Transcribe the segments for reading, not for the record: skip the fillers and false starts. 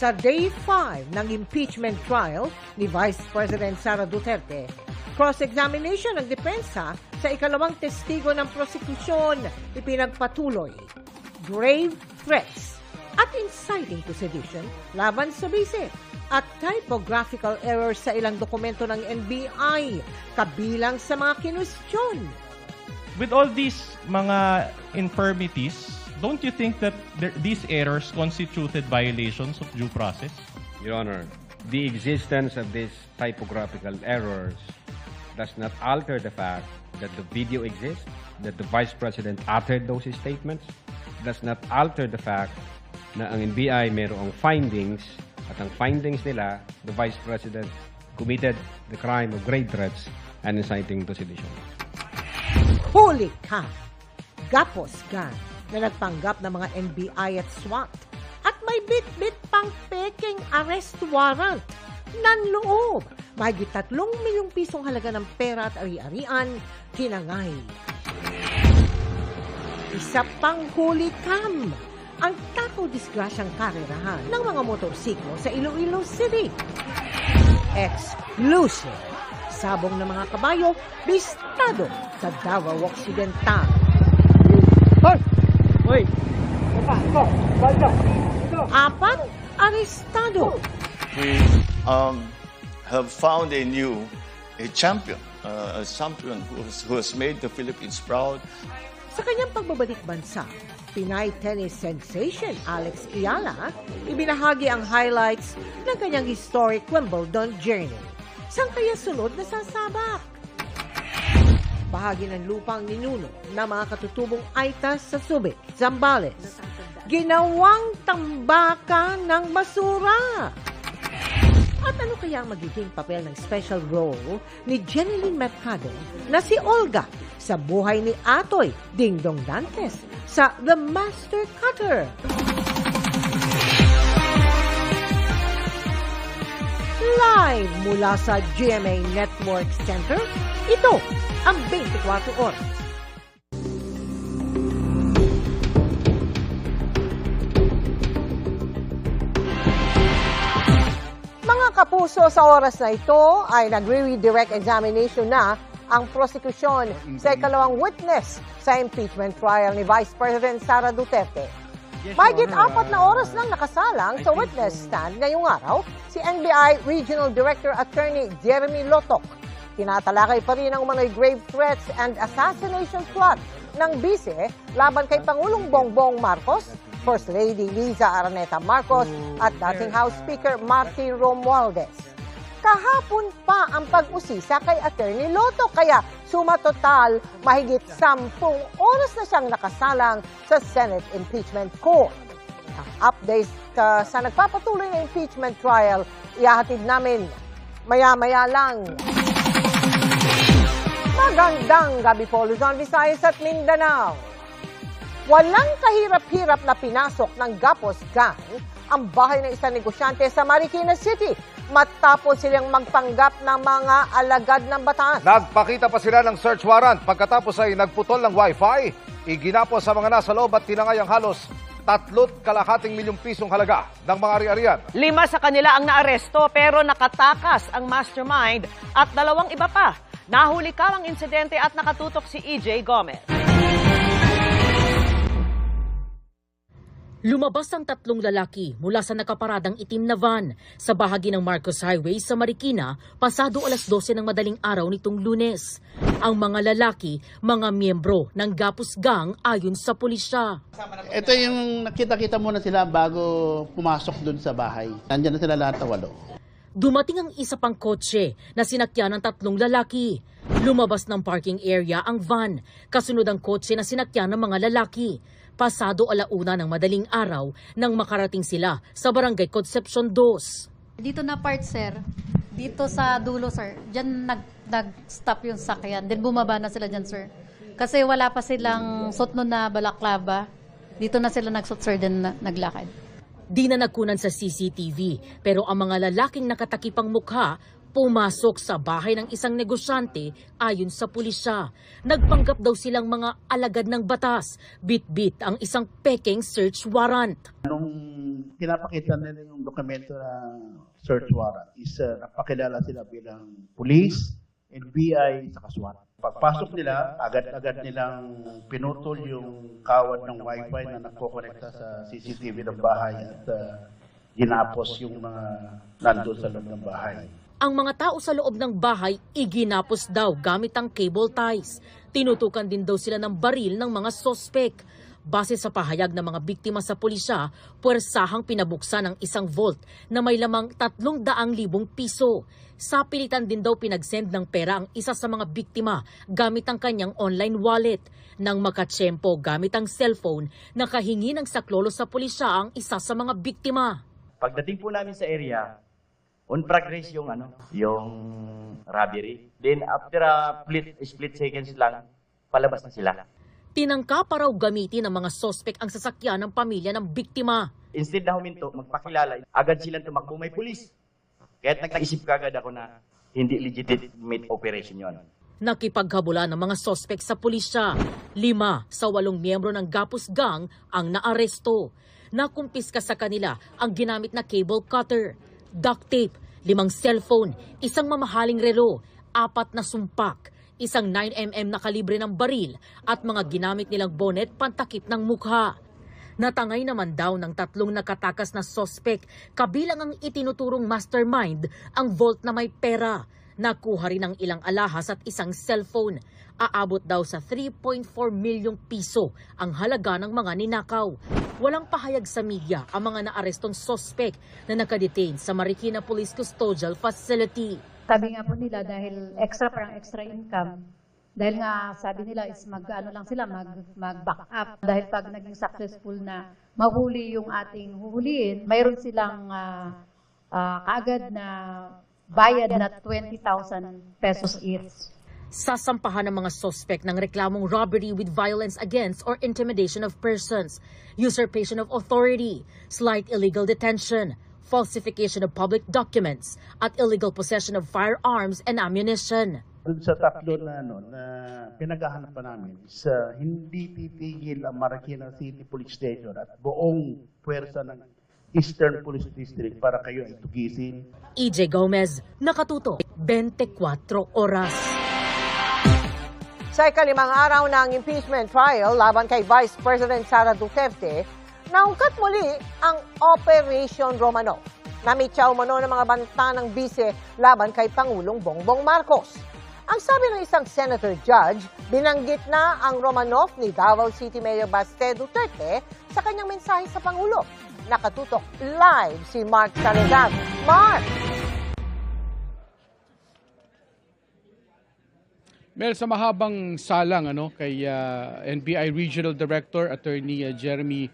Sa Day 5 ng impeachment trial ni Vice President Sara Duterte, cross-examination ng depensa sa ikalawang testigo ng prosekusyon ipinagpatuloy. Grave threats at inciting to sedition laban sa bise at typographical errors sa ilang dokumento ng NBI kabilang sa mga kinwestiyon. With all these mga infirmities, don't you think that these errors constituted violations of due process? Your Honor, the existence of these typographical errors does not alter the fact that the video exists, that the Vice President uttered those statements, does not alter the fact na ang NBI mayroong findings at ang findings nila, the Vice President committed the crime of grave threats and inciting to sedition. Huli ka! Gapos ka na nagpanggap ng mga NBI at SWAT at may bit-bit pang peking arrest warrant. Nanloob, mahigit 3 milyong pisong halaga ng pera at ari-arian, kinangay. Isa pang huli kam, ang tako-disgrasyang karerahan ng mga motorsiklo sa Iloilo City. Exclusive, sabong ng mga kabayo, bistado sa Davao Occidental. Hoy! 4, arestado. We have found a champion who has made the Philippines proud. Sa kanyang pagbabalik bansa, Pinay tennis sensation Alex Ayala, ibinahagi ang highlights ng kanyang historic Wimbledon journey. Saan kaya sunod na sasabak? Bahagi ng lupang ninuno ng mga katutubong Aitas sa Subic, Zambales. Ginawang tambakan ng basura. At ano kaya ang magiging papel ng special role ni Jeneline Mercado na si Olga sa buhay ni Atoy Dingdong Dantes sa The Master Cutter? Live mula sa GMA Network Center, ito ang 24 Oras. Mga kapuso, sa oras na ito ay nagre-redirect examination na ang prosekusyon sa ikalawang witness sa impeachment trial ni Vice President Sara Duterte. Mahigit 4 na oras nang nakasalang sa witness stand ngayong araw si NBI Regional Director Attorney Jeremy Lotok. Tinatalakay pa rin ang mga grave threats and assassination plot ng bise laban kay Pangulong Bongbong Marcos, First Lady Liza Araneta Marcos at dating House Speaker Martin Romualdez. Kahapon pa ang pag-usisa kay Attorney Loto, kaya suma total mahigit 10 oras na siyang nakasalang sa Senate Impeachment Court. Ang updates sa nagpapatuloy na impeachment trial, ihahatid namin maya-maya lang. Magandang gabi po, Luzon, Visayas at Mindanao. Walang kahirap-hirap na pinasok ng Gapos Gang ang bahay ng isang negosyante sa Marikina City matapos silang magpanggap ng mga alagad ng bataan. Nagpakita pa sila ng search warrant pagkatapos ay nagputol ng wifi, iginapos sa mga nasa loob at tinangay ang halos 3.2 milyong pisong halaga ng mga ari-arian. 5 sa kanila ang naaresto pero nakatakas ang mastermind at 2 iba pa. Nahuli ka ang insidente at nakatutok si EJ Gomez. Lumabas ang 3 lalaki mula sa nakaparadang itim na van sa bahagi ng Marcos Highway sa Marikina pasado alas 12 ng madaling araw nitong Lunes. Ang mga lalaki, mga miyembro ng Gapos Gang ayon sa pulisya. Ito yung nakita-kita muna sila bago pumasok dun sa bahay. Nandiyan na sila lahat na 8. Dumating ang isa pang kotse na sinakyan ng 3 lalaki. Lumabas ng parking area ang van, kasunod ang kotse na sinakyan ng mga lalaki. Pasado 1:00 ng madaling araw nang makarating sila sa Barangay Concepcion 2. Dito na part, sir. Dito sa dulo, sir. Diyan nag-stop yung sakyan. Then bumaba na sila dyan, sir. Kasi wala pa silang suot nun na balaklava. Dito na sila nagsuot, sir, then naglakad. Di na nagkunan sa CCTV, pero ang mga lalaking nakatakipang mukha, Pumasok sa bahay ng isang negosyante ayon sa pulisya. Nagpanggap daw silang mga alagad ng batas. Bit-bit ang isang peking search warrant. Nung pinapakita nila yung dokumento na search warrant is napakilala sila bilang police, NBI, saka SWAT. Pagpasok nila, agad-agad nilang pinutol yung kawad ng wifi na nagkokonekta sa CCTV ng bahay at ginapos yung mga nandun sa loob ng bahay. Ang mga tao sa loob ng bahay iginapos daw gamit ang cable ties. Tinutukan din daw sila ng baril ng mga sospek. Base sa pahayag ng mga biktima sa pulisya, puwersahang pinabuksan ang isang vault na may lamang 300,000 piso. Sa pilitan din daw pinagsend ng pera ang isa sa mga biktima gamit ang kanyang online wallet. Nang makatsyempo gamit ang cellphone, nakahingi ng saklolo sa pulisya ang isa sa mga biktima. Pagdating po namin sa area, on progress yung robbery. Then after a split seconds lang, palabas na sila. Tinangka pa raw gamitin ng mga sospek ang sasakyan ng pamilya ng biktima. Instead na huminto, magpakilala, agad silang tumakbo, may pulis. Kaya't nag-isip kagad ako na hindi legitimate operation yon. Nakipaghabula ng mga sospek sa pulisya. 5 sa 8 miyembro ng Gapus Gang ang naaresto. Nakumpiska sa kanila ang ginamit na cable cutter, duct tape, 5 cellphone, isang mamahaling relo, 4 na sumpak, isang 9mm na kalibre ng baril at mga ginamit nilang bonet pantakip ng mukha. Natangay naman daw ng 3 nakatakas na sospek, kabilang ang itinuturong mastermind, ang vault na may pera. Nakuha rin ang ilang alahas at isang cellphone. Aabot daw sa 3.4 milyong piso ang halaga ng mga ninakaw. Walang pahayag sa media ang mga naarestong sospek na nakadetain sa Marikina Police Custodial Facility. Sabi nga po nila dahil parang extra income, dahil nga sabi nila is mag-back up. Dahil pag naging successful na mahuli yung ating huhuliin, mayroon silang kaagad na bayad na 20,000 pesos each. Sasampahan ng mga sospek ng reklamong robbery with violence against or intimidation of persons, usurpation of authority, slight illegal detention, falsification of public documents, at illegal possession of firearms and ammunition. Dun sa 3 na pinaghahanap pa namin is hindi titigil ang Marikina City Police Station at buong puwersa ng Eastern Police District para kayo ay tugisin. EJ Gomez, nakatuto, 24 oras. Sa ika-5 araw ng impeachment trial laban kay Vice President Sara Duterte, naungkat muli ang Operation Romanov. Namitsaw mano ng mga banta ng bise laban kay Pangulong Bongbong Marcos. Ang sabi ng isang senator judge, binanggit na ang Romanov ni Davao City Mayor Baste Duterte sa kanyang mensahe sa Pangulo. Nakatutok live si Mark Salazar. Mark! Mel, sa mahabang salang kay NBI Regional Director Attorney Jeremy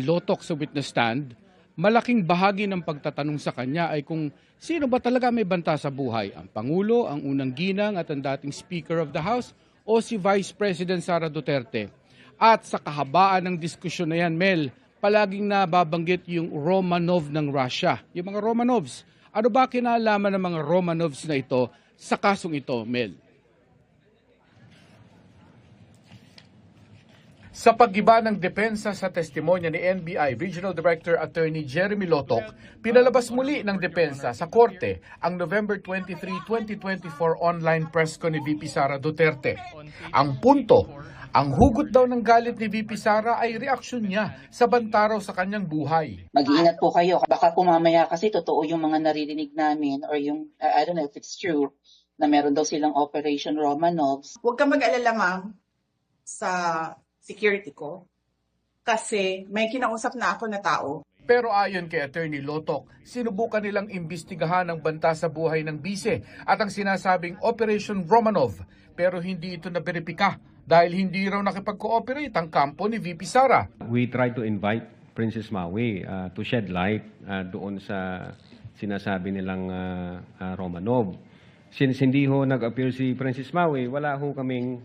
Lotok sa witness stand, malaking bahagi ng pagtatanong sa kanya ay kung sino ba talaga may banta sa buhay, ang Pangulo, ang unang ginang at ang dating Speaker of the House o si Vice President Sara Duterte. At sa kahabaan ng diskusyon na yan, Mel, palaging nababanggit yung Romanov ng Russia. Yung mga Romanovs, ano ba kinalaman ng mga Romanovs na ito sa kasong ito, Mel? Sa paggiba ng depensa sa testimonya ni NBI Regional Director Attorney Jeremy Lotok, pinalabas muli ng depensa sa korte ang November 23, 2024 online press con ni VP Sara Duterte. Ang punto, ang hugot daw ng galit ni VP Sara ay reaksyon niya sa banta raw sa kanyang buhay. Mag-iingat po kayo. Baka po mamaya kasi totoo yung mga naririnig namin or yung, I don't know if it's true, na meron daw silang Operation Romanovs. Huwag ka mag-alala, ma'am, sa security ko kasi may kinausap na ako na tao. Pero ayon kay Attorney Lotok, sinubukan nilang imbestigahan ang banta sa buhay ng bise at ang sinasabing Operation Romanov pero hindi ito naberipika dahil hindi raw nakipag-cooperate ang kampo ni VP Sara. We tried to invite Princess Maui to shed light doon sa sinasabi nilang Romanov. Since hindi ho nag-appear si Princess Maui, wala ho kaming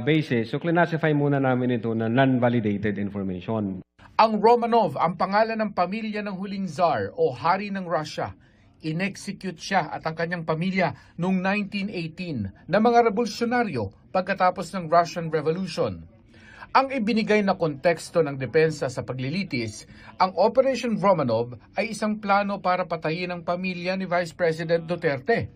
basis. So, classify muna namin ito na non-validated information. Ang Romanov, ang pangalan ng pamilya ng huling Tsar o Hari ng Russia. inexecute siya at ang kanyang pamilya noong 1918 na mga revolusyonaryo pagkatapos ng Russian Revolution. Ang ibinigay na konteksto ng depensa sa paglilitis, ang Operation Romanov ay isang plano para patayin ang pamilya ni Vice President Duterte.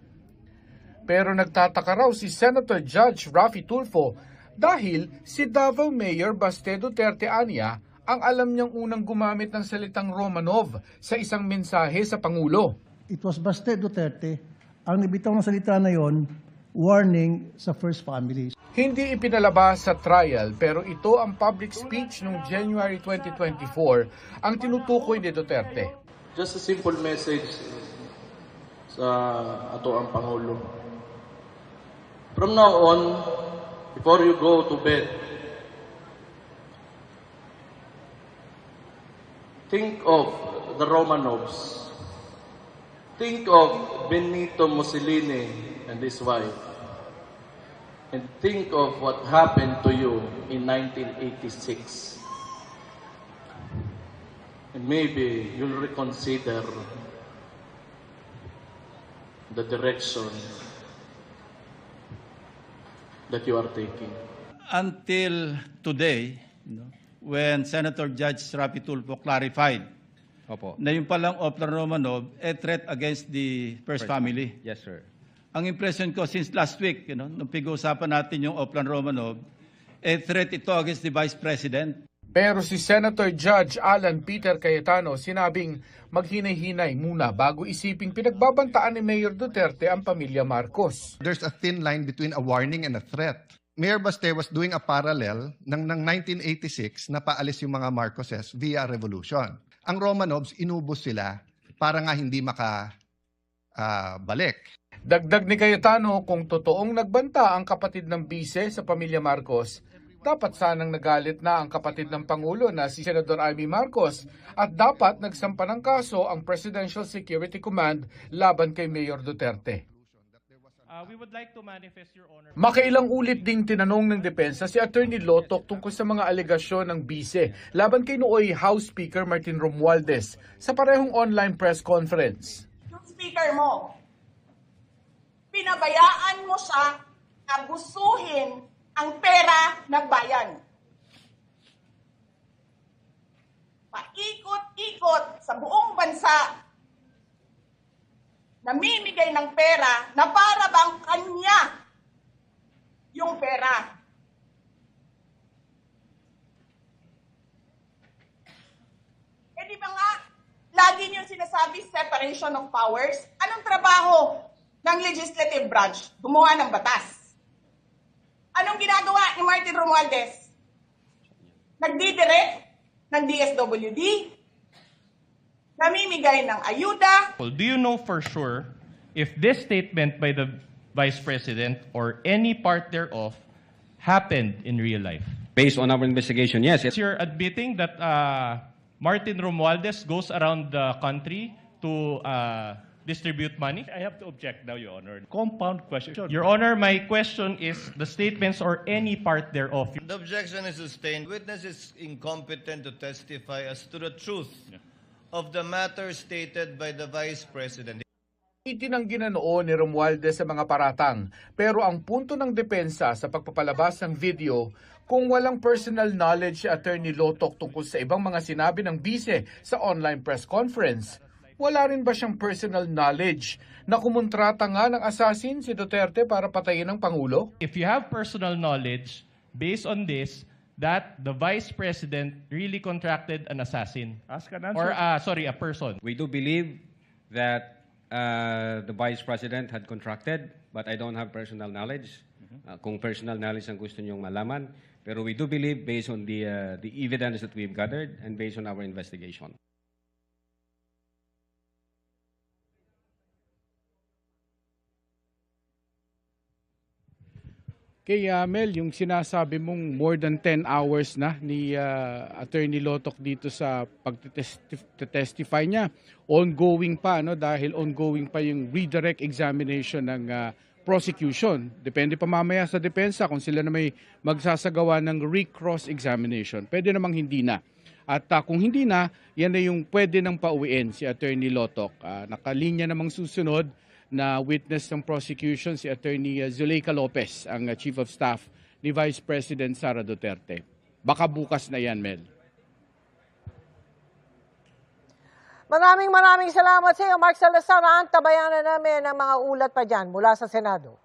Pero nagtataka raw si Senator Judge Raffy Tulfo dahil si Davao Mayor Baste Duterte anya ang alam niyang unang gumamit ng salitang Romanov sa isang mensahe sa Pangulo. It was Baste Duterte ang nabitaw ng salita na yon, warning sa First Family. Hindi ipinalabas sa trial pero ito ang public speech noong January 2024 ang tinutukoy ni Duterte. Just a simple message sa ato ang Pangulo. From now on, before you go to bed, think of the Romanovs. Think of Benito Mussolini and his wife. And think of what happened to you in 1986. And maybe you'll reconsider the direction that you are taking. Until today, when Senator Judge Raffy Tulfo clarified na yung palang Oplan Romanov a threat against the First Family. Yes, sir. Ang impression ko since last week, nung pag-uusapan natin yung Oplan Romanov, a threat ito against the Vice President. Pero si Senator Judge Alan Peter Cayetano sinabing maghinay-hinay muna bago isiping pinagbabantaan ni Mayor Duterte ang pamilya Marcos. There's a thin line between a warning and a threat. Mayor Baste was doing a parallel ng 1986 na paalis yung mga Marcoses via revolution. Ang Romanovs, inubos sila para nga hindi makabalik. Dagdag ni Cayetano, kung totoong nagbanta ang kapatid ng bise sa pamilya Marcos, dapat sanang nagalit na ang kapatid ng Pangulo na si Senador Amy Marcos at dapat nagsampa ng kaso ang Presidential Security Command laban kay Mayor Duterte. We would like to manifest, Your Honor. Makailang ulit ding tinanong ng depensa si Attorney Lotoc tungkol sa mga alegasyon ng bise laban kay nooy House Speaker Martin Romualdez sa parehong online press conference. Yung speaker mo, pinabayaan mo siya na gustuhin ang pera ng bayan. Paikot-ikot sa buong bansa, namimigay ng pera na para bang kanya yung pera. Eh di ba nga, lagi niyo sinasabi separation of powers? Anong trabaho ng legislative branch? Gumawa ng batas. Anong ginagawa ni Martin Romualdez? Nagdidirect ng DSWD? Namimigay ng ayuda? Do you know for sure if this statement by the Vice President or any part thereof happened in real life? Based on our investigation, yes. You're admitting that Martin Romualdez goes around the country to distribute money? I have to object now, Your Honor. Compound question. Your Honor, my question is the statements or any part thereof. The objection is sustained. Witness is incompetent to testify as to the truth of the matter stated by the Vice President. Itinanggi na noon ni Romualdez sa mga paratang, pero ang punto ng depensa sa pagpapalabas ng video, kung walang personal knowledge si Attorney Lotoc tungkol sa ibang mga sinabi ng bise sa online press conference, wala rin ba siyang personal knowledge na kumontrata nga ng assassin si Duterte para patayin ang Pangulo? If you have personal knowledge based on this, that the Vice President really contracted an assassin. Ask an answer. Or, a person. We do believe that the Vice President had contracted, but I don't have personal knowledge. Kung personal knowledge ang gusto niyong malaman. Pero we do believe based on the evidence that we've gathered and based on our investigation. Kay Mel, yung sinasabi mong more than 10 hours na ni Attorney Lotoc dito sa pag-testify niya, ongoing pa, no? Dahil ongoing pa yung redirect examination ng prosecution. Depende pa mamaya sa depensa kung sila na may magsasagawa ng recross examination. Pwede namang hindi na. At kung hindi na, yan na yung pwede nang pauwiin si Attorney Lotoc. Nakalinya namang susunod na witness ng prosecution si Attorney Zuleika Lopez, ang Chief of Staff ni Vice President Sara Duterte. Baka bukas na yan, Mel. Maraming salamat sa iyo, Mark Salazar. Tabayanan namin ang mga ulat pa dyan mula sa Senado.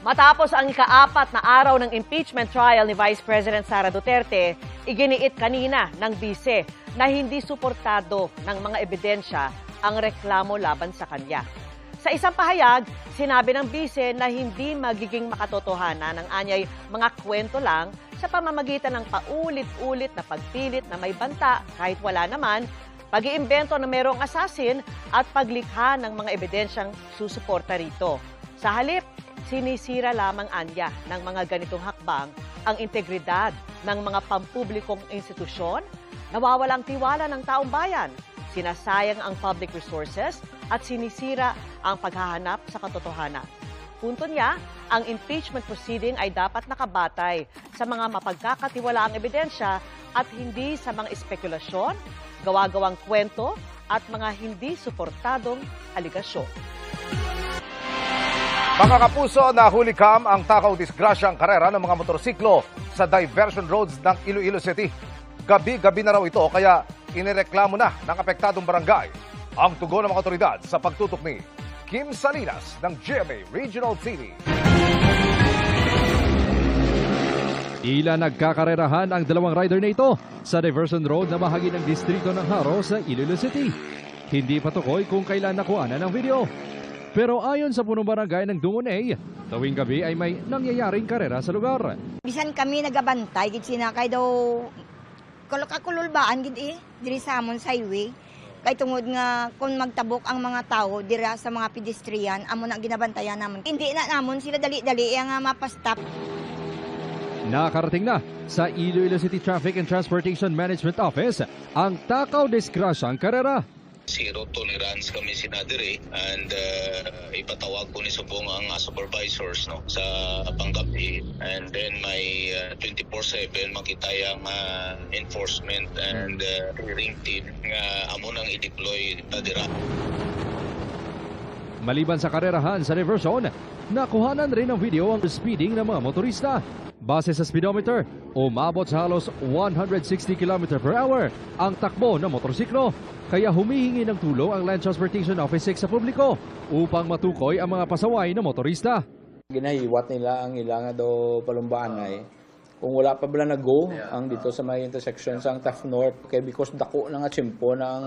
Matapos ang ika-4 na araw ng impeachment trial ni Vice President Sara Duterte, iginiit kanina ng bise na hindi suportado ng mga ebidensya ang reklamo laban sa kanya. Sa isang pahayag, sinabi ng bise na hindi magiging makatotohanan ng anyay mga kwento lang sa pamamagitan ng paulit-ulit na pagpilit na may banta kahit wala naman, pag-iimbento na mayroong assassin at paglikha ng mga ebidensyang susuporta rito. Sa halip, sinisira lamang anya ng mga ganitong hakbang ang integridad ng mga pampublikong institusyon, nawawalang tiwala ng taong bayan, sinasayang ang public resources at sinisira ang paghahanap sa katotohanan. Punto niya, ang impeachment proceeding ay dapat nakabatay sa mga mapagkakatiwalaang ebidensya at hindi sa mga espekulasyon, gawa-gawang kwento at mga hindi suportadong aligasyon. Mga kapuso, nahuli kam ang takaw disgrasyang karera ng mga motorsiklo sa diversion roads ng Iloilo City. Gabi-gabi na raw ito kaya inireklamo na ng apektadong barangay ang tugon ng mga otoridad sa pagtutok ni Kim Salinas ng GMA Regional TV. Tila nagkakarerahan ang dalawang rider na ito sa diversion road na bahagi ng distrito ng Haro sa Iloilo City. Hindi patukoy kung kailan nakuhanan ng video. Pero ayon sa punong barangay ng Dumonay, tuwing gabi ay may nangyayaring karera sa lugar. Bisan kami nagabantay, gid sinakay daw kakululbaan gid diri sa amon sa highway. Kay tungod nga kung magtabok ang mga tao dira sa mga pedestrian, amo na ginabantayan namon. Hindi na namon sila dali-dali nga mapastop. Nakarating na sa Iloilo City Traffic and Transportation Management Office ang takaw disgrasyang karera. Zero tolerance kami sinadiri and ipatawag ko ni subong ang supervisors no sa panggabi, and then may 24/7 makitayang enforcement and hearing team nga amo nang i-deploy dira. Maliban sa karerahan sa diversion, nakuhanan rin ng video ang speeding ng mga motorista. Base sa speedometer, umabot sa halos 160 km per hour ang takbo ng motorsiklo. Kaya humihingi ng tulong ang Land Transportation Office 6 sa publiko upang matukoy ang mga pasaway na motorista. Ginahiwat nila ang ilang daw palumbaan ay kung wala pa bala nag-go ang dito sa mga intersections ang Taft North kay because dako na nga tsimpo ng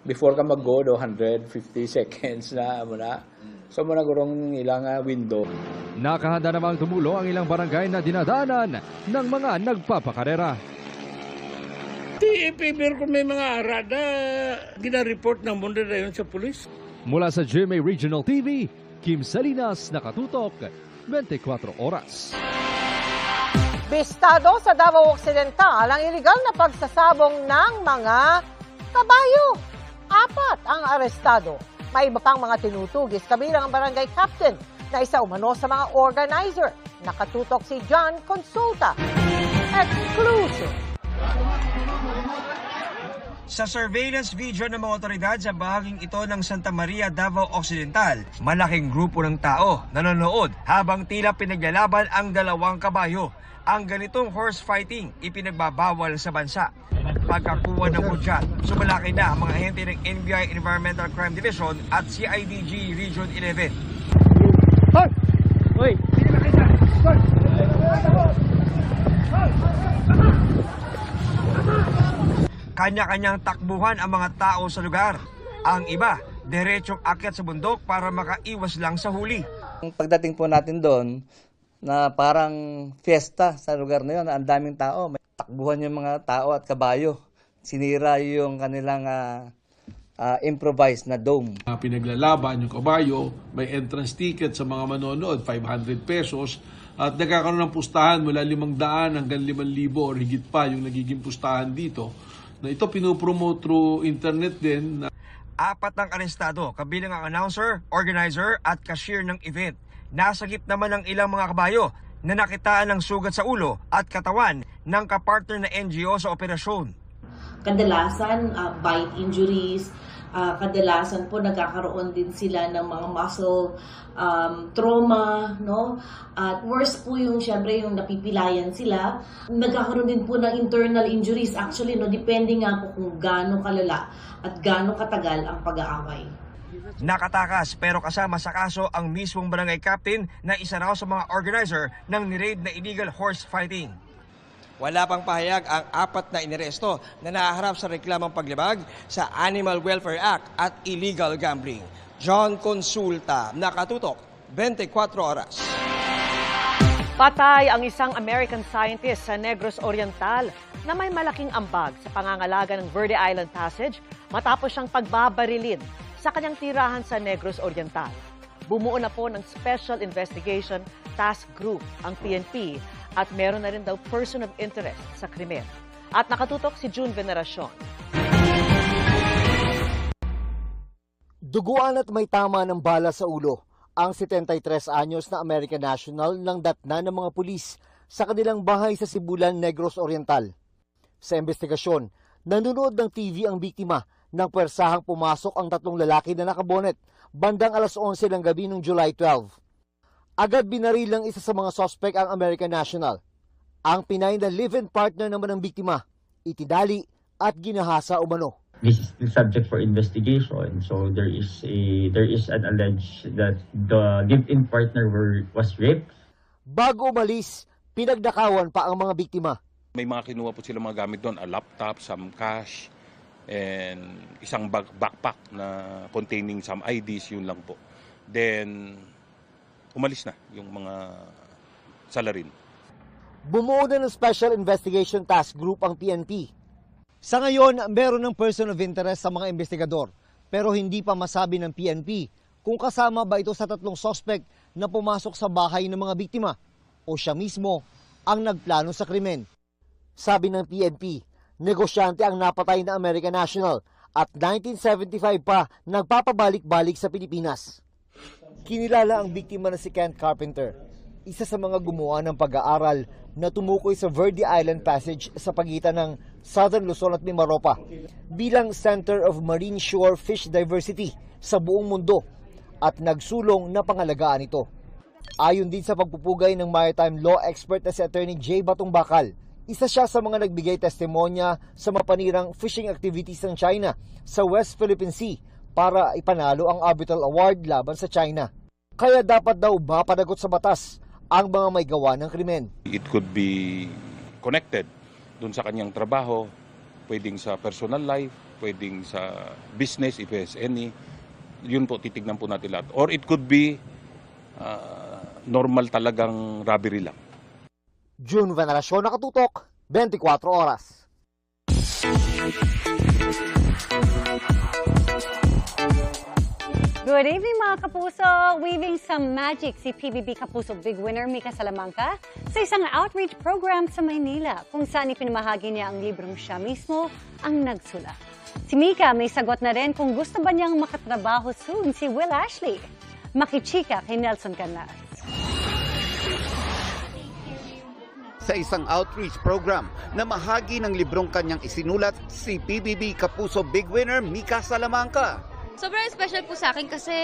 before ka mag-go do 150 seconds na muna. So muna gurong ilang window. Nakahanda namang tumulong ang ilang barangay na dinadaanan ng mga nagpapakarera. Pero kung may mga arada, gina-report na muna na yun sa pulis. Mula sa GMA Regional TV, Kim Salinas, nakatutok, 24 oras. Bistado sa Davao Occidental ang iligal na pagsasabong ng mga kabayo. 4 ang arestado. May iba pang mga tinutugis, kabilang ang barangay captain na isa umano sa mga organizer. Nakatutok si John Consulta. Exclusive. Sa surveillance video ng mga otoridad sa bahaging ito ng Santa Maria, Davao Occidental, malaking grupo ng tao nanonood habang tila pinaglalaban ang 2 kabayo. Ang ganitong horse fighting ipinagbabawal sa bansa. Pagkakuha ng hudyat, sumalaki na ang mga ahente ng NBI Environmental Crime Division at CIDG Region 11. Hoy! Kanya-kanyang takbuhan ang mga tao sa lugar. Ang iba, diretsong akyat sa bundok para makaiwas lang sa huli. Pagdating po natin doon, na parang fiesta sa lugar na yun, ang daming tao. May takbuhan yung mga tao at kabayo. Sinira yung kanilang improvised na dome. Pinaglalaban yung kabayo, may entrance ticket sa mga manonood, 500 pesos. At nagkakaroon ng pustahan mula 500 hanggang 5,000 o higit pa yung nagiging pustahan dito. Na ito pinopromote through internet din. 4 ang arestado, kabilang ang announcer, organizer at cashier ng event. Nasagip naman ang ilang mga kabayo na nakitaan ng sugat sa ulo at katawan ng kapartner na NGO sa operasyon. Kadalasan bite injuries, kadalasan po nagkakaroon din sila ng mga muscle trauma, no? At worse po yung syempre yung napipilayan sila. Nagkakaroon din po ng internal injuries actually, no, depende nga po kung gaano kalala at gaano katagal ang pag-aaway. Nakatakas pero kasama sa kaso ang mismong barangay captain na isa raw sa mga organizer ng ni-raid na illegal horse fighting. Wala pang pahayag ang 4 na iniresto na nahaharap sa reklamang paglabag sa Animal Welfare Act at illegal gambling. John Consulta, Nakatutok, 24 Oras. Patay ang isang American scientist sa Negros Oriental na may malaking ambag sa pangangalaga ng Verde Island Passage matapos siyang pagbabarilin sa kanyang tirahan sa Negros Oriental. Bumuo na po ng Special Investigation Task Group ang PNP at meron na rin daw person of interest sa krimen. At nakatutok si June Veneracion. Duguan at may tama ng bala sa ulo ang 73 anyos na American national ng datna ng mga pulis sa kanilang bahay sa Sibulan, Negros Oriental. Sa investigasyon, nanonood ng TV ang biktima nang pwersahang pumasok ang 3 lalaki na nakabonet bandang alas 11 ng gabi noong July 12. Agad binaril ng isa sa mga suspect ang American national. Ang Pinay na live-in partner naman ng biktima, itinali at ginahasa umano. This is the subject for investigation. So there is an alleged that the live-in partner was raped. Bago umalis, pinagnakawan pa ang mga biktima. May mga kinuha po sila mga gamit doon, a laptop, some cash, and isang backpack na containing some IDs, yun lang po. Then umalis na yung mga salarin. Bumuo na ng Special Investigation Task Group ang PNP. Sa ngayon, meron ng person of interest sa mga investigador, pero hindi pa masabi ng PNP kung kasama ba ito sa 3 suspect na pumasok sa bahay ng mga biktima o siya mismo ang nagplano sa krimen. Sabi ng PNP, negosyante ang napatay na American national at 1975 pa nagpapabalik-balik sa Pilipinas. Kinilala ang biktima na si Kent Carpenter, isa sa mga gumawa ng pag-aaral na tumukoy sa Verde Island Passage sa pagitan ng Southern Luzon at Mimaropa bilang Center of Marine Shore Fish Diversity sa buong mundo at nagsulong na pangalagaan ito. Ayon din sa pagpupugay ng maritime law expert na si Attorney J. Batong Bakal, isa siya sa mga nagbigay testimonya sa mapanirang fishing activities ng China sa West Philippine Sea para ipanalo ang Arbitral Award laban sa China. Kaya dapat daw mapanagot sa batas ang mga may gawa ng krimen. It could be connected dun sa kanyang trabaho, pwedeng sa personal life, pwedeng sa business if there's any. Yun po, titignan po natin lahat. Or it could be normal talagang robbery lang. June Veneracion, Nakatutok, 24 Oras. Good evening mga kapuso! Weaving some magic si PBB Kapuso Big Winner Mika Salamanca sa isang outreach program sa Maynila kung saan ipinamahagi niya ang librong siya mismo ang nagsulat. Si Mika may sagot na rin kung gusto ba niyang makatrabaho soon si Will Ashley. Makichika kay Nelson Canlas. Sa isang outreach program na mahagi ng librong kanyang isinulat si PBB Kapuso Big Winner Mika Salamanca. Sobrang special po sa akin kasi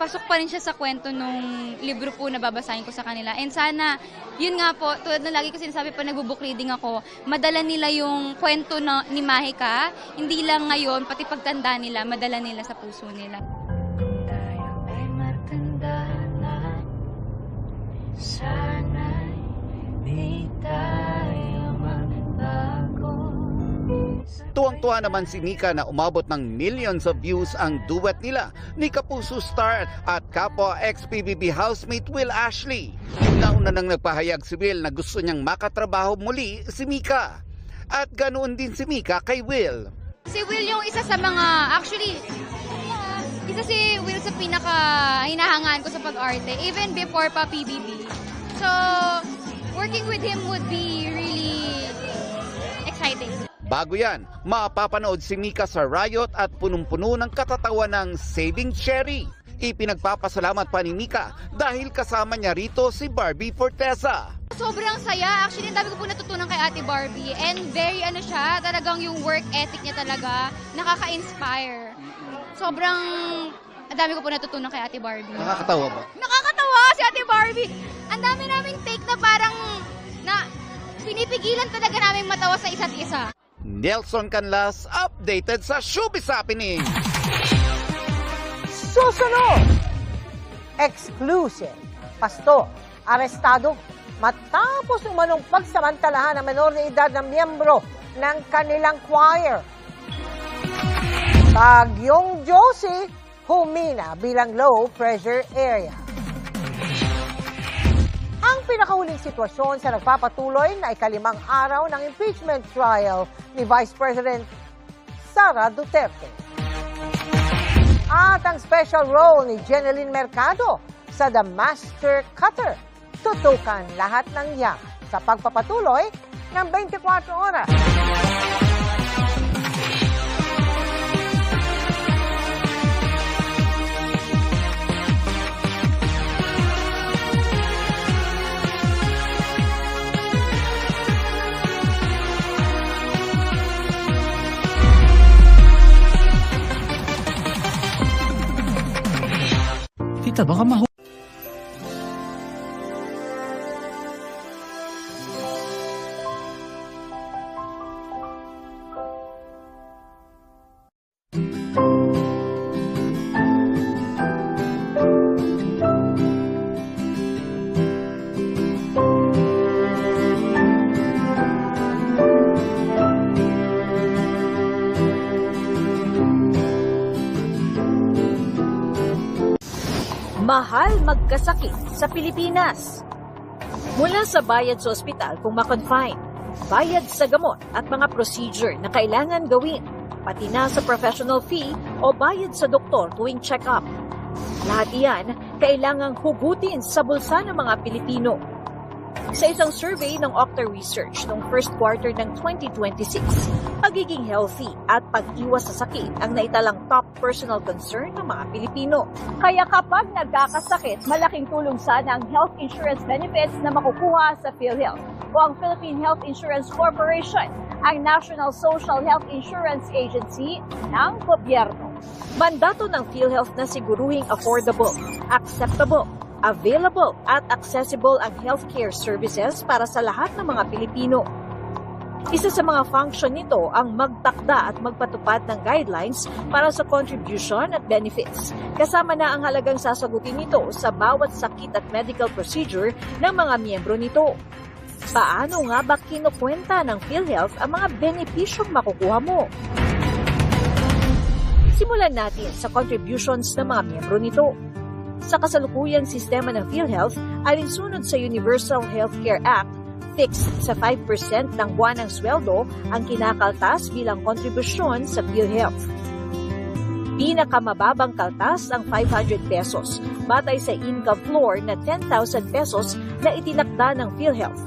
pasok pa rin siya sa kwento nung libro po na babasahin ko sa kanila. And sana, yun nga po, tulad na lagi ko sinasabi pa nagbo-book reading ako, madala nila yung kwento ni Mahika, hindi lang ngayon, pati pagtanda nila, madala nila sa puso nila. Tayo ay matanda na, sana'y di tayo magbago. Tuwang-tuwa naman si Mika na umabot ng millions of views ang duet nila ni Kapuso Star at kapwa ex-PBB housemate Will Ashley. Nauna nang nagpahayag si Will na gusto niyang makatrabaho muli si Mika. At ganoon din si Mika kay Will. Si Will yung isa sa mga, actually, isa si Will sa pinaka hinahangaan ko sa pag-arte, even before pa PBB. So, working with him would be really exciting. Bago yan, mapapanood si Mika sa Riot at punong-puno ng katatawan ng Saving Cherry. Ipinagpapasalamat pa ni Mika dahil kasama niya rito si Barbie Forteza. sobrang saya. Actually, ang dami ko po natutunan kay Ate Barbie. And very siya, talagang yung work ethic niya talaga, nakaka-inspire. Sobrang, ang dami ko po natutunan kay Ate Barbie. Nakakatawa ba? Nakakatawa si Ate Barbie. Ang dami naming take na parang, pinipigilan talaga namin matawa sa isa't isa. Nelson Canlas, updated sa Showbiz Happening. Susunod! Exclusive. Pastor, arestado matapos umanong pagsamantalahan ng menor na edad na miyembro ng kanilang choir. Bagyong Josie humina bilang low pressure area. Ang pinakahuling sitwasyon sa nagpapatuloy na ikalimang araw ng impeachment trial ni Vice President Sara Duterte. At ang special role ni Jeneline Mercado sa The Master Cutter. Tutukan lahat ng yan sa pagpapatuloy ng 24 oras. Tita, baka Mahal magkasakit sa Pilipinas. Mula sa bayad sa ospital kung ma-confine, bayad sa gamot at mga procedure na kailangan gawin, pati na sa professional fee o bayad sa doktor tuwing check-up. Lahat iyan kailangang hugutin sa bulsa ng mga Pilipino. Sa isang survey ng Octa Research noong first quarter ng 2026, pagiging healthy at pag-iwas sa sakit ang naitalang top personal concern ng mga Pilipino. Kaya kapag nagkakasakit, malaking tulong sana ang health insurance benefits na makukuha sa PhilHealth o ang Philippine Health Insurance Corporation, ang National Social Health Insurance Agency ng gobyerno. Mandato ng PhilHealth na siguruhing affordable, acceptable, available at accessible ang healthcare services para sa lahat ng mga Pilipino. Isa sa mga function nito ang magtakda at magpatupad ng guidelines para sa contribution at benefits. Kasama na ang halagang sasagutin nito sa bawat sakit at medical procedure ng mga miyembro nito. Paano nga ba kinukwenta ng PhilHealth ang mga benepisyong makukuha mo? Simulan natin sa contributions ng mga miyembro nito. Sa kasalukuyang sistema ng PhilHealth, alinsunod sa Universal Healthcare Act, fixed sa 5% ng buwanang sweldo ang kinakaltas bilang kontribusyon sa PhilHealth. Pinakamababang kaltas ang 500 pesos, batay sa income floor na 10,000 pesos na itinakda ng PhilHealth.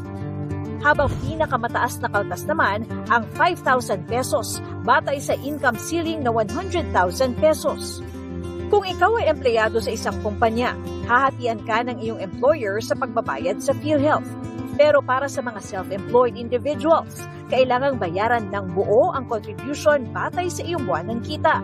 Habang pinakamataas na kaltas naman ang 5,000 pesos, batay sa income ceiling na 100,000 pesos. Kung ikaw ay empleyado sa isang kumpanya, hahatian ka ng iyong employer sa pagbabayad sa PhilHealth. Pero para sa mga self-employed individuals, kailangang bayaran ng buo ang contribution batay sa iyong buwanang kita.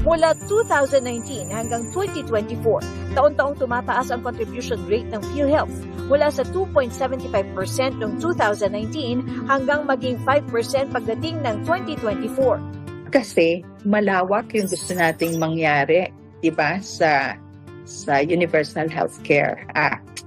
Mula 2019 hanggang 2024, taon-taong tumataas ang contribution rate ng PhilHealth mula sa 2.75% noong 2019 hanggang maging 5% pagdating ng 2024. Kasi malawak yung gusto nating mangyari, 'di ba, sa Universal Healthcare Act.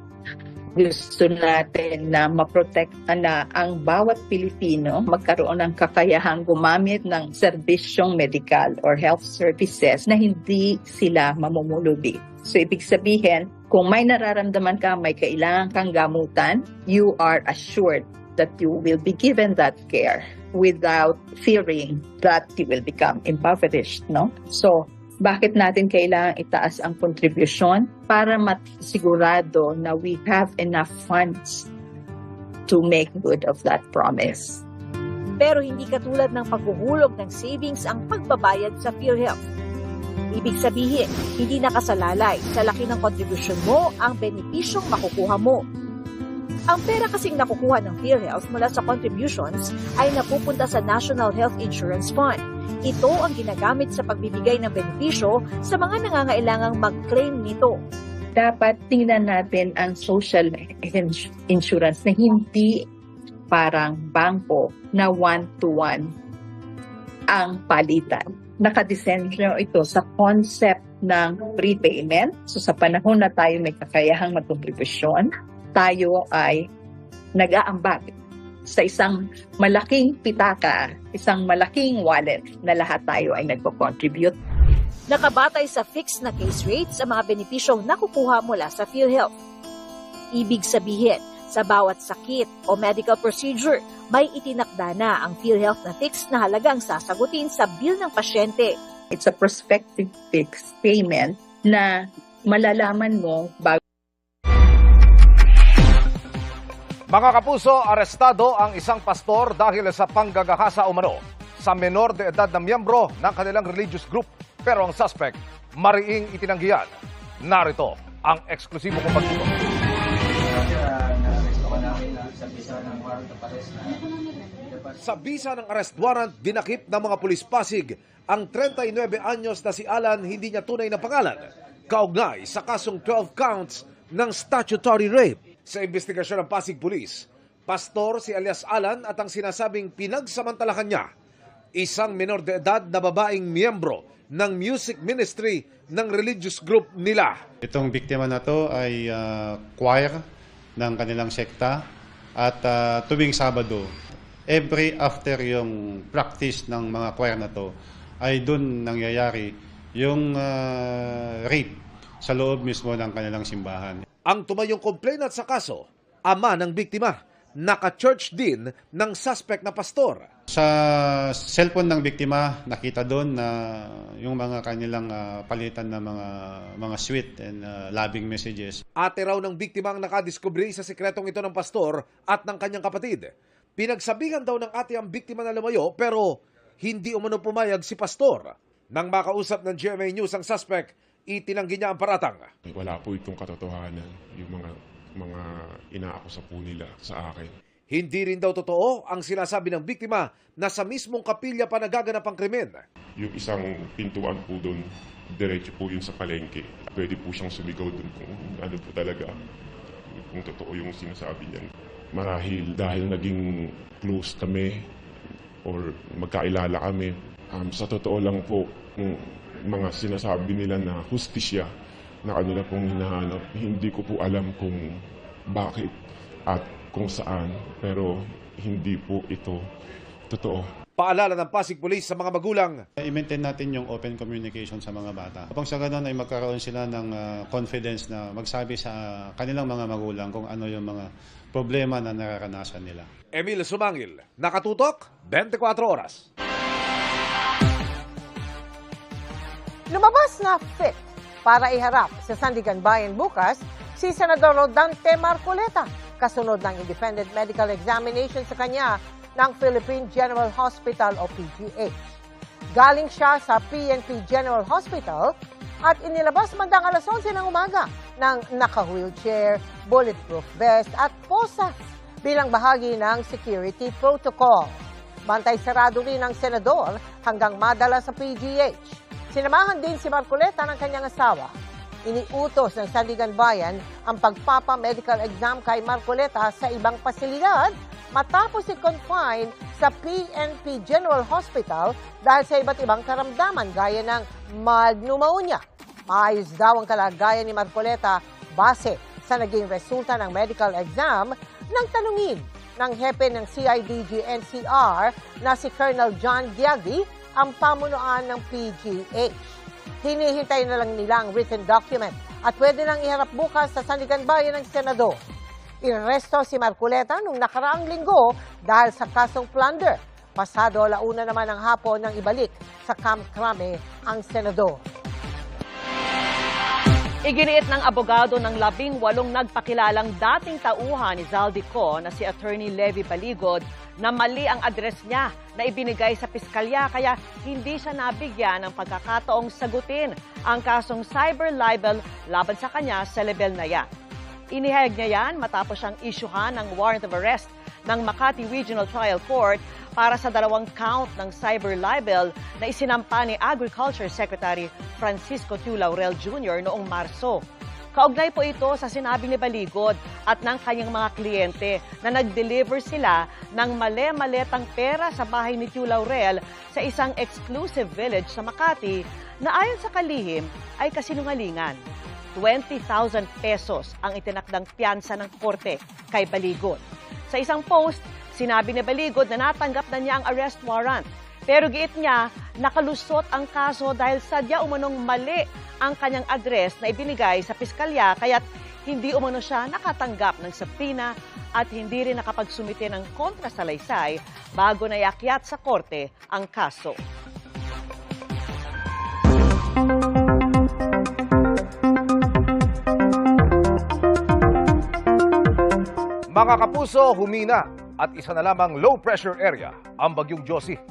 Gusto natin na maprotekta na ang bawat Pilipino magkaroon ng kakayahang gumamit ng serbisyong medical or health services na hindi sila mamumulubi. So ibig sabihin, kung may nararamdaman ka, may kailangan kang gamutan, you are assured that you will be given that care without fearing that you will become impoverished, no? So, bakit natin kailangan itaas ang contribution? Para masigurado na we have enough funds to make good of that promise. Pero hindi katulad ng paghuhulog ng savings ang pagbabayad sa PhilHealth. Ibig sabihin, hindi nakasalalay sa laki ng contribution mo ang benepisyong makukuha mo. Ang pera kasing nakukuha ng PhilHealth mula sa contributions ay napupunta sa National Health Insurance Fund. Ito ang ginagamit sa pagbibigay ng benepisyo sa mga nangangailangang mag-claim nito. Dapat tingnan natin ang social insurance na hindi parang bangko na one-to-one ang palitan. Nakadesenyo ito sa concept ng prepayment. So sa panahon na tayo may kakayahang magkontribusyon, tayo ay nag-aambag sa isang malaking pitaka, isang malaking wallet na lahat tayo ay nagpo-contribute. Nakabatay sa fixed na case rates ang mga benepisyong nakukuha mula sa PhilHealth. Ibig sabihin, sa bawat sakit o medical procedure, may itinakda na ang PhilHealth na fixed na halagang sasagutin sa bill ng pasyente. It's a prospective fixed payment na malalaman mo bago. Mga kapuso, arestado ang isang pastor dahil sa panggagahasa umano sa menor de edad na miyembro ng kanilang religious group. Pero ang suspect, mariing itinanggihan. Narito ang eksklusibong pagtutok. Sa bisa ng arrest warrant, dinakip ng mga pulis Pasig ang 39 anyos na si Alan, hindi niya tunay na pangalan, kaugnay sa kasong 12 counts ng statutory rape. Sa investigasyon ng Pasig Police, pastor si alias Alan at ang sinasabing pinagsamantalahan niya, isang menor de edad na babaeng miyembro ng music ministry ng religious group nila. Itong biktima na to ay choir ng kanilang sekta at tuwing Sabado, every after yung practice ng mga choir na to, ay dun nangyayari yung rape sa loob mismo ng kanilang simbahan. Ang tumayong complainant sa kaso, ama ng biktima, naka-church din ng suspect na pastor. Sa cellphone ng biktima, nakita doon na yung mga kanilang palitan na mga sweet and loving messages. Ate raw ng biktima ang nakadiskubre sa sikretong ito ng pastor at ng kanyang kapatid. Pinagsabihan daw ng ate ang biktima na lumayo pero hindi umano pumayag si pastor. Nang makausap ng GMA News ang suspect, itinanggi niya ang paratang. Wala po itong katotohanan, yung mga inaakusa po nila sa akin. Hindi rin daw totoo ang sinasabi ng biktima na sa mismong kapilya pa nagaganap ang krimen. Yung isang pintuan po doon, diretso po yun sa palengke. Pwede po siyang sumigaw doon kung ano po talaga, kung totoo yung sinasabi niya. Marahil dahil naging close kami or magkailala kami, sa totoo lang po, mga sinasabi nila na hustisya na kanila pong hinahanap, hindi ko po alam kung bakit at kung saan, pero hindi po ito totoo. Paalala ng Pasig Police sa mga magulang. I-maintain natin yung open communication sa mga bata. Upang sa ganun ay magkaroon sila ng confidence na magsabi sa kanilang mga magulang kung ano yung mga problema na nararanasan nila. Emil Sumangil, Nakatutok, 24 Oras. Lumabas na fit para iharap sa Sandigan Bayan bukas si Senador Rodante Marcoleta kasunod ng independent medical examination sa kanya ng Philippine General Hospital o PGH. Galing siya sa PNP General Hospital at inilabas bandang alas 11 ng umaga ng naka-wheelchair, bulletproof vest at posas bilang bahagi ng security protocol. Bantay sarado rin ng senador hanggang madala sa PGH. Sinamahan din si Marcoleta ng kanyang asawa. Iniutos ng Sandigan Bayan ang pagpapa-medical exam kay Marcoleta sa ibang pasilidad matapos i-confine sa PNP General Hospital dahil sa iba't ibang karamdaman gaya ng mild pneumonia. Maayos daw ang kalagayan ni Marcoleta base sa naging resulta ng medical exam nang tanungin ng hepe ng CIDG-NCR na si Colonel John Diagi ang pamunuan ng PGH. Hinihintay na lang nila ang written document at pwede nang iharap bukas sa Sandigan Bayan ng Senador. Inaresto si Marcoleta nung nakaraang linggo dahil sa kasong plunder. Pasado 1:00 naman ng hapon nang ibalik sa Camp Crame ang senador. Iginiit ng abogado ng 18 nagpakilalang dating tauhan ni Zaldico na si Attorney Levi Baligod na mali ang address niya na ibinigay sa piskalya kaya hindi siya nabigyan ng pagkakataong sagutin ang kasong cyber libel laban sa kanya sa level na yan. Inihayag niya yan matapos siyang isyuhan ng warrant of arrest ng Makati Regional Trial Court para sa 2 count ng cyber libel na isinampa ni Agriculture Secretary Francisco Tiu Laurel Jr. noong Marso. Kaugnay po ito sa sinabi ni Baligod at ng kanyang mga kliyente na nag-deliver sila ng male-maletang pera sa bahay ni Tiu Laurel sa isang exclusive village sa Makati na ayon sa kalihim ay kasinungalingan. 20,000 pesos ang itinakdang piyansa ng korte kay Baligod. Sa isang post, sinabi ni Baligod na natanggap na niya ang arrest warrant. Pero giit niya, nakalusot ang kaso dahil sadya umanong mali ang kanyang address na ibinigay sa piskalya kaya't hindi umano siya nakatanggap ng subpoena at hindi rin nakapagsumite ng kontrasalaysay bago na iakyat sa korte ang kaso. Mga kapuso, humina at isa na lamang low pressure area ang Bagyong Josie.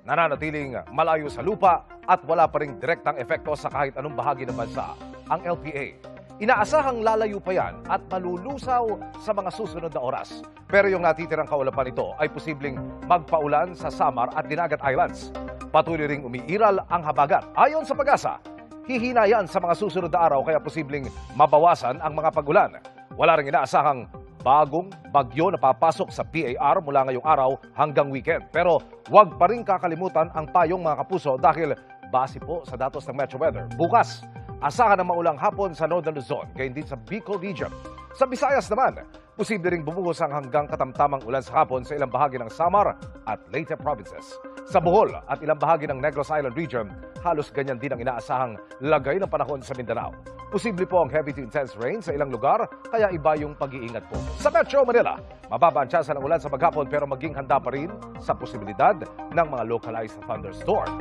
Nananatiling malayo sa lupa at wala pa ring direktang epekto sa kahit anong bahagi ng bansa ang LPA. Inaasahang lalayo pa yan at malulusaw sa mga susunod na oras. Pero yung natitirang kaulapan nito ay posibleng magpaulan sa Samar at Dinagat Islands. Patuloy ring umiiral ang habagat. Ayon sa Pag-asa, hihina yan sa mga susunod na araw kaya posibleng mabawasan ang mga pagulan. Wala ring inaasahang bagong bagyo na papasok sa PAR mula ngayong araw hanggang weekend. Pero huwag pa rin kakalimutan ang payong mga kapuso dahil base po sa datos ng Metro Weather. Bukas, asahan ng maulang hapon sa Northern Luzon, gayon din sa Bicol Region. Sa Visayas naman, posible ring bumuhos ang hanggang katamtamang ulan sa hapon sa ilang bahagi ng Samar at Leyte provinces. Sa Bohol at ilang bahagi ng Negros Island Region, halos ganyan din ang inaasahang lagay ng panahon sa Mindanao. Posible po ang heavy to intense rain sa ilang lugar, kaya iba yung pag-iingat po. Sa Metro Manila, mababa ang tsansa ng ulan sa maghapon pero maging handa pa rin sa posibilidad ng mga localized thunderstorm.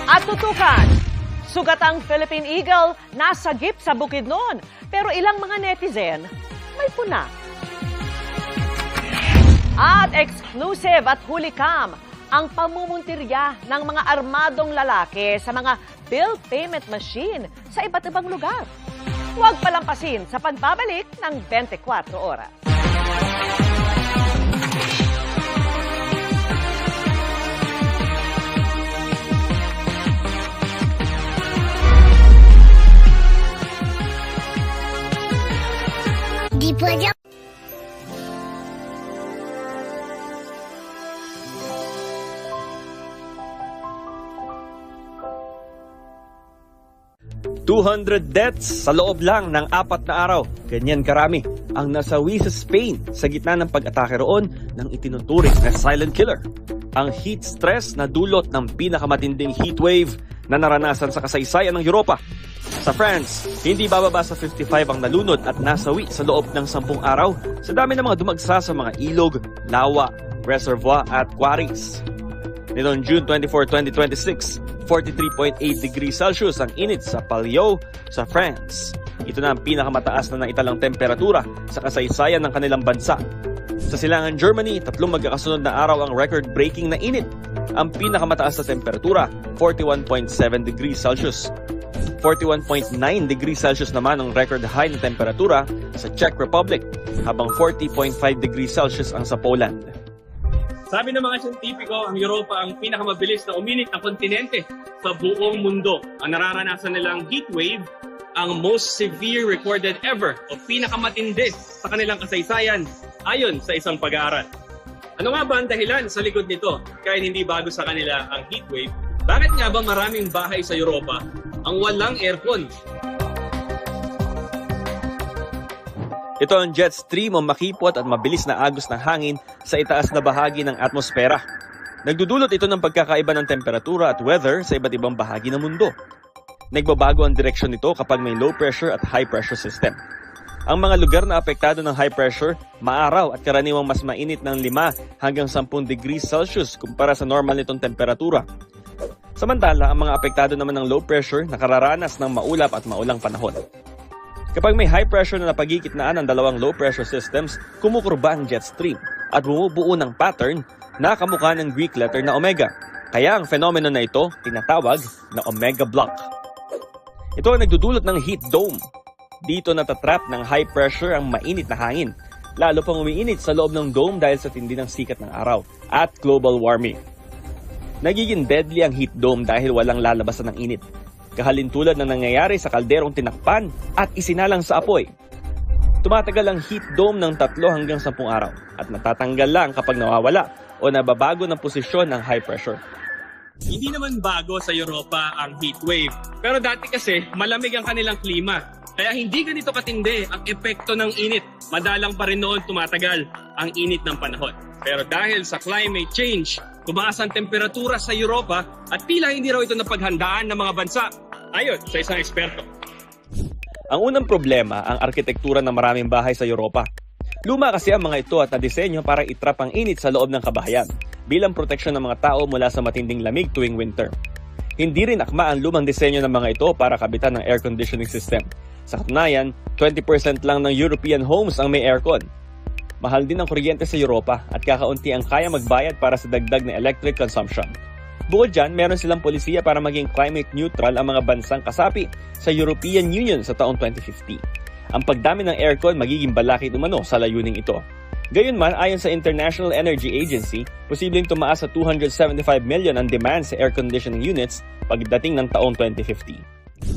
At tutukan, sugatang Philippine Eagle nasagip sa Bukidnon, pero ilang mga netizen may puna. At exclusive at hulikam ang pamumuntirya ng mga armadong lalaki sa mga bill payment machine sa iba't ibang lugar. Huwag palampasin sa pagbabalik ng 24 oras. Di pwede. Deaths sa loob lang ng 4 na araw. Ganyan karami ang nasawi sa Spain sa gitna ng pag-atake roon ng itinuturing na silent killer. Ang heat stress na dulot ng pinakamatinding heat wave na naranasan sa kasaysayan ng Europa. Sa France, hindi bababa sa 55 ang nalunod at nasawi sa loob ng 10 araw sa dami ng mga dumagsa sa mga ilog, lawa, reservoir at quarries. Nitong June 24, 2026, 43.8 degrees Celsius ang init sa Palio sa France. Ito na ang pinakamataas na naitalang temperatura sa kasaysayan ng kanilang bansa. Sa silangan Germany, 3 magkakasunod na araw ang record-breaking na init. Ang pinakamataas na temperatura, 41.7 degrees Celsius. 41.9 degrees Celsius naman ang record high na temperatura sa Czech Republic, habang 40.5 degrees Celsius ang sa Poland. Sabi ng mga siyentipiko, ang Europa ang pinakamabilis na uminit na kontinente sa buong mundo. Ang nararanasan nilang heat wave, ang most severe recorded ever o pinakamatindi sa kanilang kasaysayan ayon sa isang pag-aaral. Ano nga ba ang dahilan sa likod nito? Kahit hindi bago sa kanila ang heat wave, bakit nga ba maraming bahay sa Europa ang walang aircon? Ito ang jet stream o makipot at mabilis na agos ng hangin sa itaas na bahagi ng atmosfera. Nagdudulot ito ng pagkakaiba ng temperatura at weather sa iba't ibang bahagi ng mundo. Nagbabago ang direksyon nito kapag may low pressure at high pressure system. Ang mga lugar na apektado ng high pressure, maaraw at karaniwang mas mainit ng 5 hanggang 10 degrees Celsius kumpara sa normal nitong temperatura. Samantala, ang mga apektado naman ng low pressure nakararanas ng maulap at maulang panahon. Kapag may high pressure na napagkikitnaan ng dalawang low pressure systems, kumukurba ang jet stream at bumubuo ng pattern na kamukha ng Greek letter na omega. Kaya ang fenomeno na ito tinatawag na omega block. Ito ang nagdudulot ng heat dome. Dito natatrap ng high pressure ang mainit na hangin. Lalo pang umiinit sa loob ng dome dahil sa tindi ng sikat ng araw at global warming. Nagiging deadly ang heat dome dahil walang lalabasan ng init. Kahalintulad ng nangyayari sa kalderong tinakpan at isinalang sa apoy. Tumatagal ang heat dome ng 3 hanggang 10 araw at natatanggal lang kapag nawawala o nababago ng posisyon ng high pressure. Hindi naman bago sa Europa ang heat wave. Pero dati kasi malamig ang kanilang klima. Kaya hindi ganito katindi ang epekto ng init. Madalang pa rin noon tumatagal ang init ng panahon. Pero dahil sa climate change, tumaas ang temperatura sa Europa at tila hindi raw ito napaghandaan ng mga bansa. Ayon sa isang eksperto. Ang unang problema ang arkitektura ng maraming bahay sa Europa. Luma kasi ang mga ito at nadisenyo para itrap ang init sa loob ng kabahayan bilang proteksyon ng mga tao mula sa matinding lamig tuwing winter. Hindi rin akma ang lumang disenyo ng mga ito para kabitan ng air conditioning system. Sa katunayan, 20% lang ng European homes ang may aircon. Mahal din ang kuryente sa Europa at kakaunti ang kaya magbayad para sa dagdag na electric consumption. Bukod dyan, meron silang polisiya para maging climate neutral ang mga bansang kasapi sa European Union sa taong 2050. Ang pagdami ng aircon magiging balakid umano sa layuning ito. Gayunman, ayon sa International Energy Agency, posibleng tumaas sa 275 million ang demand sa air conditioning units pagdating ng taong 2050.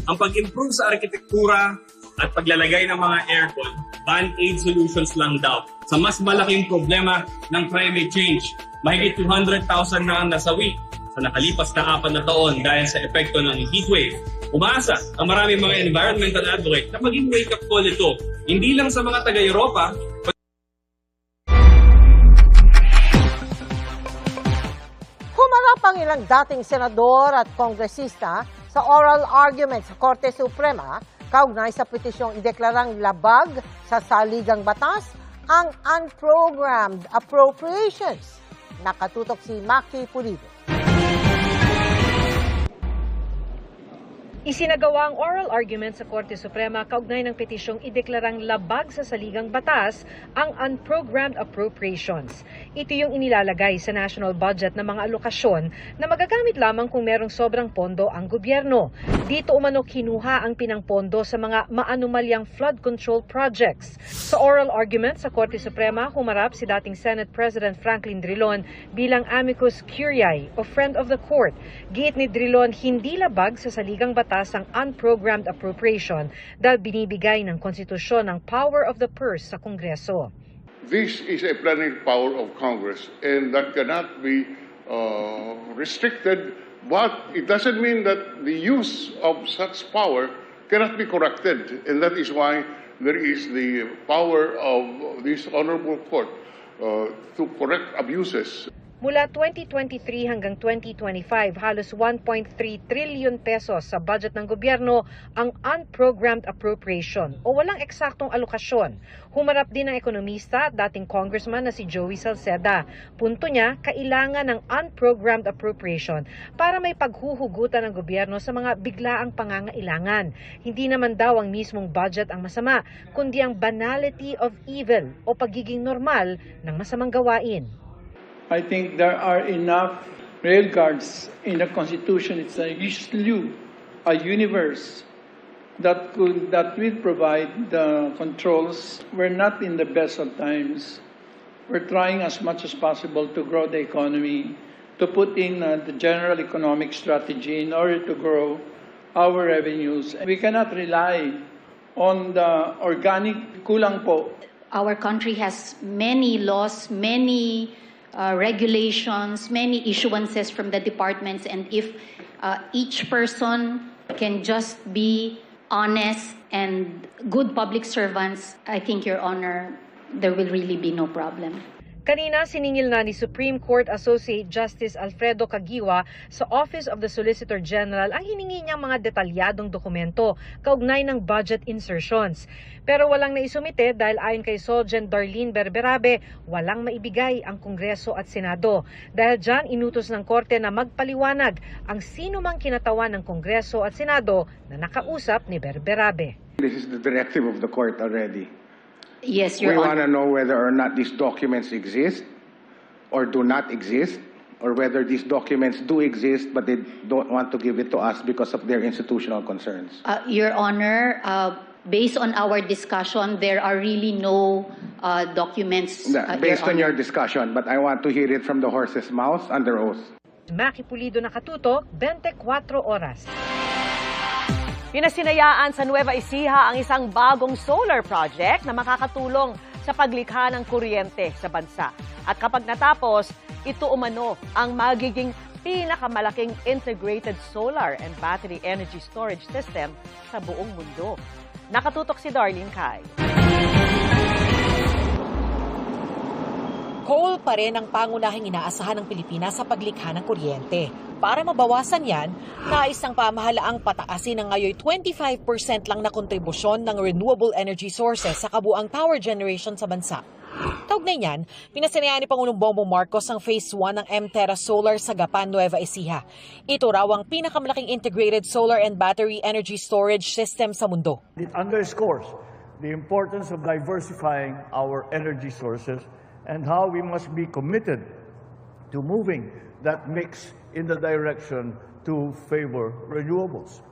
Ang pag-improve sa arkitektura at paglalagay ng mga aircon, band-aid solutions lang daw sa mas malaking problema ng climate change. Mahigit 200,000 na ang nasawi sa nakalipas na 4 na taon dahil sa epekto ng heatwave. Umaasa ang maraming mga environmental advocate na maging wake-up call ito, hindi lang sa mga taga-Europa. Humarap ang ilang dating senador at kongresista sa oral argument sa Korte Suprema kaugnay sa petisyong ideklarang labag sa saligang batas ang unprogrammed appropriations. Nakatutok si Maki Pulido. Isinagawa ang oral argument sa Korte Suprema kaugnay ng petisyong ideklarang labag sa saligang batas ang unprogrammed appropriations. Ito yung inilalagay sa national budget ng mga alokasyon na magagamit lamang kung merong sobrang pondo ang gobyerno. Dito umano kinuha ang pinangpondo sa mga maanumalyang flood control projects. Sa oral argument sa Korte Suprema, humarap si dating Senate President Franklin Drilon bilang amicus curiae o friend of the court. Giit ni Drilon, hindi labag sa saligang batas ang unprogrammed appropriation dahil binibigay ng konstitusyon ang power of the purse sa Kongreso. This is a plenary power of Congress and that cannot be restricted, but it doesn't mean that the use of such power cannot be corrected, and that is why there is the power of this honorable court to correct abuses. Mula 2023 hanggang 2025, halos 1.3 trillion pesos sa budget ng gobyerno ang unprogrammed appropriation o walang eksaktong alokasyon. Humarap din ang ekonomista at dating congressman na si Joey Salceda. Punto niya, kailangan ng unprogrammed appropriation para may paghuhugutan ng gobyerno sa mga biglaang pangangailangan. Hindi naman daw ang mismong budget ang masama, kundi ang banality of evil o pagiging normal ng masamang gawain. I think there are enough railguards in the Constitution. It's a universe that will provide the controls. We're not in the best of times. We're trying as much as possible to grow the economy, to put in the general economic strategy in order to grow our revenues. We cannot rely on the organic kulang po. Our country has many laws, many regulations, many issuances from the departments, and if each person can just be honest and good public servants, I think, Your Honor, there will really be no problem. Kanina, siningil na ni Supreme Court Associate Justice Alfredo Caguioa sa Office of the Solicitor General ang hiningi niyang mga detalyadong dokumento kaugnay ng budget insertions. Pero walang naisumite dahil ayon kay Solgen Darlene Berberabe, walang maibigay ang Kongreso at Senado. Dahil dyan, inutos ng Korte na magpaliwanag ang sino mang kinatawan ng Kongreso at Senado na nakausap ni Berberabe. This is the directive of the court already. Yes, Your Honor. We want to know whether or not these documents exist or do not exist, or whether these documents do exist but they don't want to give it to us because of their institutional concerns. Your Honor, based on our discussion, there are really no documents. Based on your discussion, but I want to hear it from the horse's mouth under oath. Maki Pulido, nakatutok, 24 oras. Pinasinayaan sa Nueva Ecija ang isang bagong solar project na makakatulong sa paglikha ng kuryente sa bansa. At kapag natapos, ito umano ang magiging pinakamalaking integrated solar and battery energy storage system sa buong mundo. Nakatutok si Darlene Kai. Coal pa rin ang pangunahing inaasahan ng Pilipinas sa paglikha ng kuryente. Para mabawasan yan, nais ng pamahalaang pataasin ng ngayon 25% lang na kontribusyon ng renewable energy sources sa kabuang power generation sa bansa. Kaugnay niyan, pinasinayaan ni Pangulong Bongbong Marcos ang Phase 1 ng M-Terra Solar sa Gapan, Nueva Ecija. Ito raw ang pinakamalaking integrated solar and battery energy storage system sa mundo. It underscores the importance of diversifying our energy sources and how we must be committed to moving that mix in the direction to favor renewables.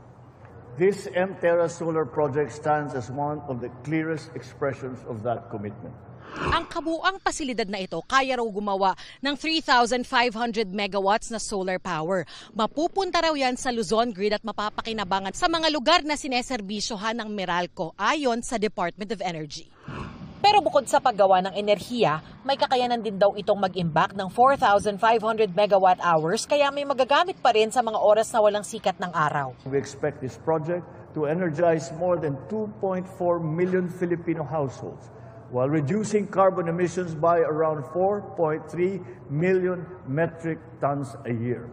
This M-Terra Solar project stands as one of the clearest expressions of that commitment. Ang kabuang pasilidad na ito kaya raw gumawa ng 3,500 megawatts na solar power. Mapupunta raw yan sa Luzon grid at mapapakinabangan sa mga lugar na sineserbisyohan ng Meralco ayon sa Department of Energy. Pero bukod sa paggawa ng enerhiya, may kakayanan din daw itong mag-imbak ng 4,500 megawatt hours kaya may magagamit pa rin sa mga oras na walang sikat ng araw. We expect this project to energize more than 2.4 million Filipino households while reducing carbon emissions by around 4.3 million metric tons a year.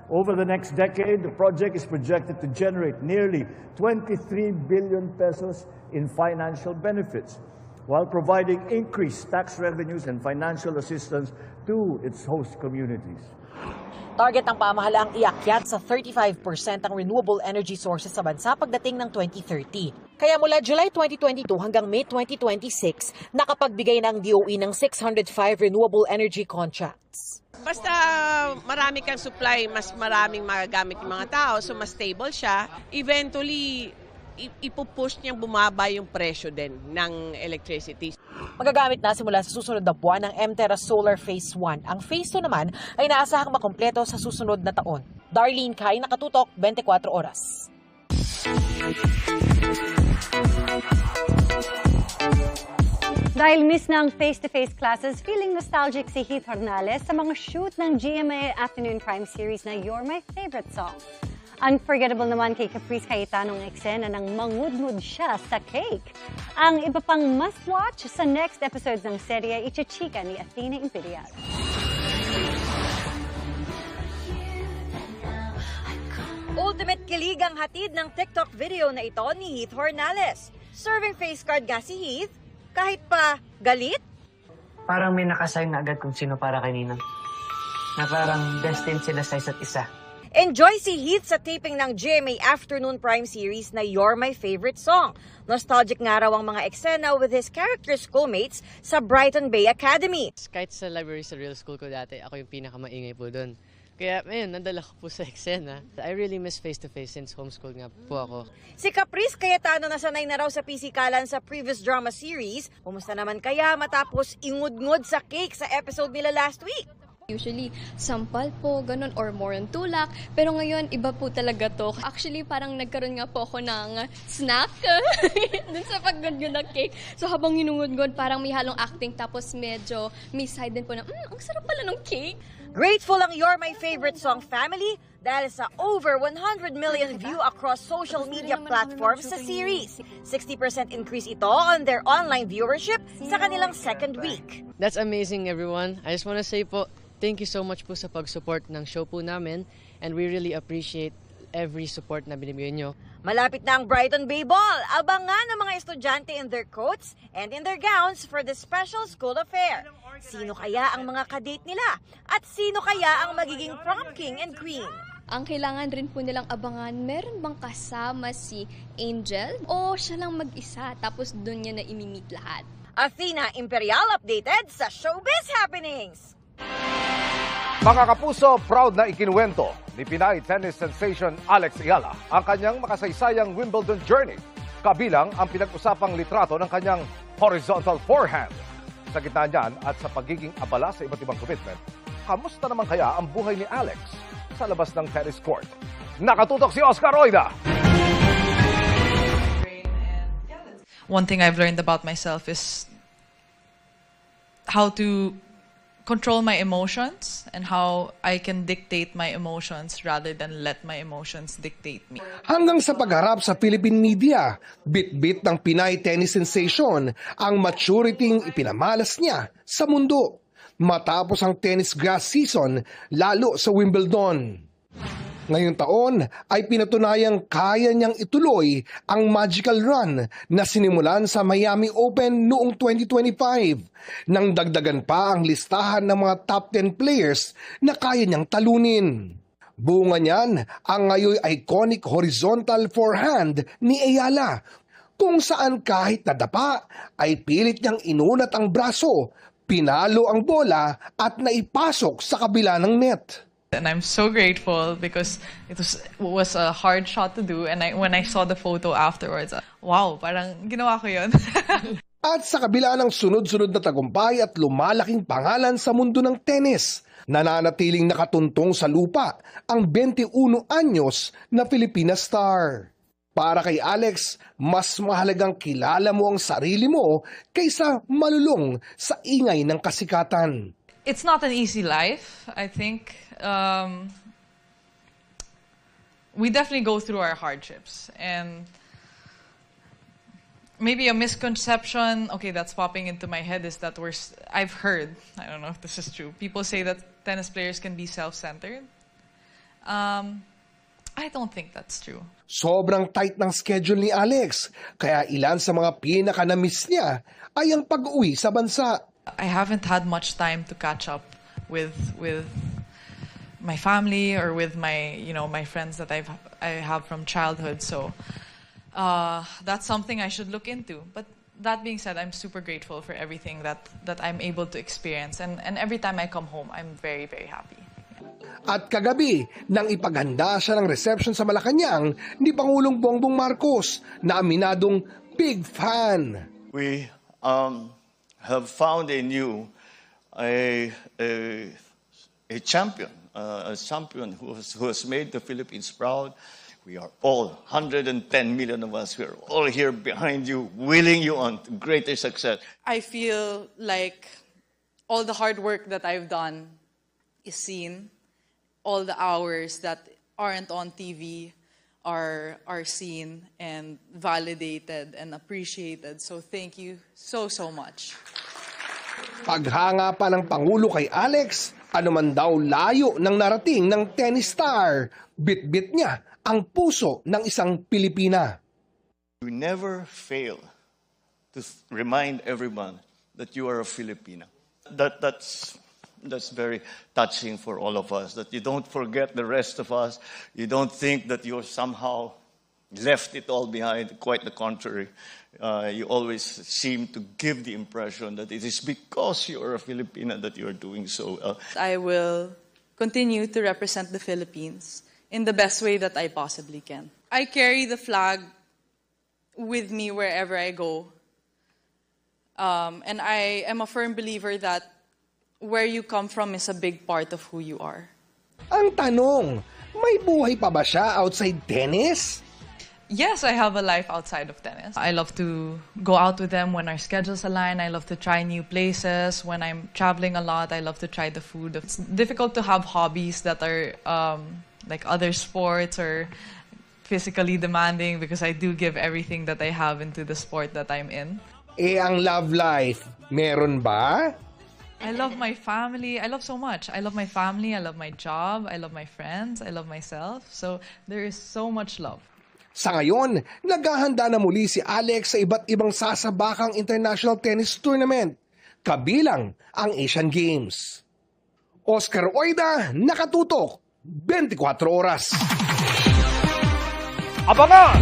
Over the next decade, the project is projected to generate nearly 23 billion pesos in financial benefits, while providing increased tax revenues and financial assistance to its host communities. Target ng pamahalaang iakyat sa 35% ang renewable energy sources sa bansa pagdating ng 2030. Kaya mula July 2022 hanggang May 2026, nakapagbigay ng DOE ng 605 renewable energy contracts. Basta marami kang supply, mas maraming magagamit ng mga tao, so mas stable siya. Eventually, ipupush niyang bumaba yung presyo din ng electricity. Magagamit na simula sa susunod na buwan ng M-Terra Solar Phase 1. Ang Phase 2 naman ay naasahang makompleto sa susunod na taon. Darlene Kai, nakatutok, 24 oras. Dahil miss na ang face-to-face classes, feeling nostalgic si Heath Hornales sa mga shoot ng GMA Afternoon Crime Series na You're My Favorite Song. Unforgettable naman kay Caprice Cayetano ang eksena nang mangudngud siya sa cake. Ang iba pang must-watch sa next episodes ng serye, ichichika ni Athena Imperial. Ultimate kilig ang hatid ng TikTok video na ito ni Heath Hornales. Serving face card nga si Heath, kahit pa galit? Parang may nakasign na agad kung sino para kanina. Na parang destined sila sa isa't isa. Enjoy si Heath sa taping ng GMA Afternoon Prime Series na You're My Favorite Song. Nostalgic nga raw ang mga eksena with his character schoolmates sa Brighton Bay Academy. Kahit sa library sa real school ko dati, ako yung pinakamaingay po doon. Kaya ayun, nandala ko po sa eksena. I really miss face-to-face since homeschool nga po ako. Si Caprice Cayetano na sanay na raw sa pisikalan sa previous drama series. Kumusta naman kaya matapos ingud-ngud sa cake sa episode nila last week? Usually, sampal po, ganun, or more on tulak. Pero ngayon, iba po talaga to. Actually, parang nagkaroon nga po ako ng snack dun sa pag-gud-gud ng cake. So, habang hinungud-gud, parang may halong acting. Tapos medyo may side din po na, ang sarap pala ng cake. Grateful ang You're My Favorite Song family dahil sa over 100 million view across social media platforms sa series. 60% increase ito on their online viewership sa kanilang second week. That's amazing, everyone. I just want to say po, thank you so much po sa pag-support ng show po namin, and we really appreciate every support na binibigay nyo. Malapit na ang Brighton Bay Ball. Abangan ng mga estudyante in their coats and in their gowns for the special school affair. Sino kaya ang mga kadate nila? At sino kaya ang magiging prom king and queen? Ang kailangan rin po nilang abangan, meron bang kasama si Angel? O siya lang mag-isa, tapos doon niya na imimit lahat? Athena Imperial updated sa Showbiz Happenings! Mga kapuso, proud na ikinuwento ni Pinay tennis sensation Alex Ayala ang kanyang makasaysayang Wimbledon journey. Kabilang ang pinag-usapang litrato ng kanyang horizontal forehand. Sa gitna niyan at sa pagiging abala sa iba't ibang commitment, kamusta naman kaya ang buhay ni Alex sa labas ng tennis court? Nakatutok si Oscar Oida. One thing I've learned about myself is how to control my emotions and how I can dictate my emotions rather than let my emotions dictate me. Hanggang sa pagharap sa Philippine media, bit-bit ng Pinay tennis sensation ang maturity ipinamalas niya sa mundo matapos ang tennis grass season lalo sa Wimbledon. Ngayong taon ay pinatunayang kaya niyang ituloy ang magical run na sinimulan sa Miami Open noong 2025 nang dagdagan pa ang listahan ng mga top 10 players na kaya niyang talunin. Bunga niyan ang ngayon iconic horizontal forehand ni Ayala kung saan kahit nadapa ay pilit niyang inunat ang braso, pinalo ang bola at naipasok sa kabila ng net. And I'm so grateful because it was a hard shot to do. And when I saw the photo afterwards, wow, parang ginawa ko yun. At sa kabila ng sunod-sunod na tagumpay at lumalaking pangalan sa mundo ng tennis, nananatiling nakatuntong sa lupa ang 21 anyos na Filipina star. Para kay Alex, mas mahalagang kilala mo ang sarili mo kaysa malulong sa ingay ng kasikatan. It's not an easy life, I think. We definitely go through our hardships, and maybe a misconception, okay, that's popping into my head is that I've heard, I don't know if this is true, people say that tennis players can be self-centered. I don't think that's true. Sobrang tight ng schedule ni Alex, kaya ilan sa mga pinaka-na-miss niya ay ang pag-uwi sa bansa. I haven't had much time to catch up with my family or with my friends that I have from childhood. So that's something I should look into. But that being said, I'm super grateful for everything that I'm able to experience. And every time I come home, I'm very, very happy. At kagabi, nang ipaghanda siya ng reception sa Malacanang ni Pangulong Bongbong Marcos na aminadong big fan. We have found a new champion, a champion who has made the Philippines proud. We are all, 110 million of us, we are all here behind you, willing you on to greater success. I feel like all the hard work that I've done is seen. All the hours that aren't on TV are seen and validated and appreciated. So thank you so much. Paghanga pa ng Pangulo kay Alex, anuman daw layo ng narating ng tennis star, bit-bit niya ang puso ng isang Pilipina. We never fail to remind everyone that you are a Filipina. That's very touching for all of us, that you don't forget the rest of us. You don't think that you're somehow left it all behind. Quite the contrary. You always seem to give the impression that it is because you're a Filipina that you're doing so well. I will continue to represent the Philippines in the best way that I possibly can. I carry the flag with me wherever I go. And I am a firm believer that where you come from is a big part of who you are. Ang tanong, may buhay pa ba siya outside tennis? Yes, I have a life outside of tennis. I love to go out with them when our schedules align. I love to try new places. When I'm traveling a lot, I love to try the food. It's difficult to have hobbies that are like other sports or physically demanding because I do give everything that I have into the sport that I'm in. Ang love life, meron ba? I love my family. I love so much. I love my family. I love my job. I love my friends. I love myself. So there is so much love. Sa ngayon, naghahanda na muli si Alex sa iba't ibang sasabakang international tennis tournament, kabilang ang Asian Games. Oscar Oida, nakatutok, 24 oras. Abangan!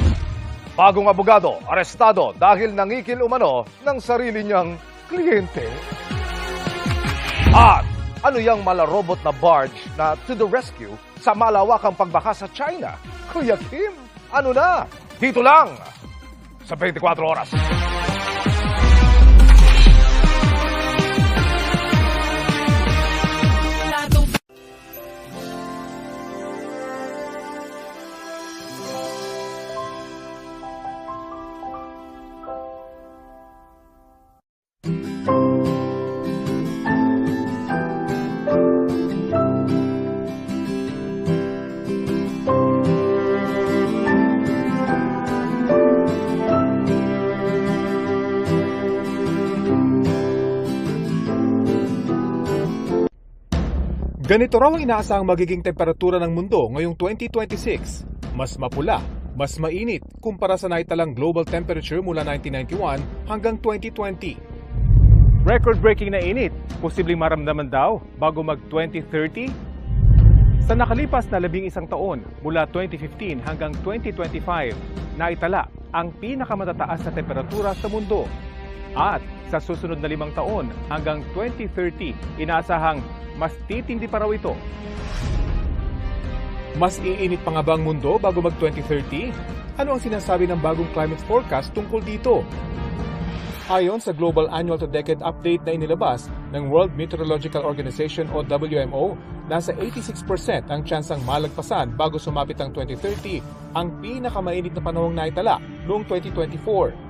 Bagong abogado, arestado dahil nangikil umano ng sarili niyang kliyente. At ano yung malarobot na barge na to the rescue sa malawakang pagbaha sa China? Kuya Kim, ano na? Dito lang sa 24 oras. Ganito raw ang inaasahang magiging temperatura ng mundo ngayong 2026. Mas mapula, mas mainit kumpara sa naitalang global temperature mula 1991 hanggang 2020. Record-breaking na init, posibleng maramdaman daw bago mag-2030? Sa nakalipas na 11 taon mula 2015 hanggang 2025, naitala ang pinakamatataas na temperatura sa mundo. At sa susunod na 5 taon hanggang 2030, inaasahang mas titindi pa raw ito. Mas iinit pa nga ba ang mundo bago mag-2030? Ano ang sinasabi ng bagong climate forecast tungkol dito? Ayon sa Global Annual to Decade Update na inilabas ng World Meteorological Organization o WMO, nasa 86% ang tsansang malagpasan bago sumapit ang 2030 ang pinakamainit na panahong naitala noong 2024.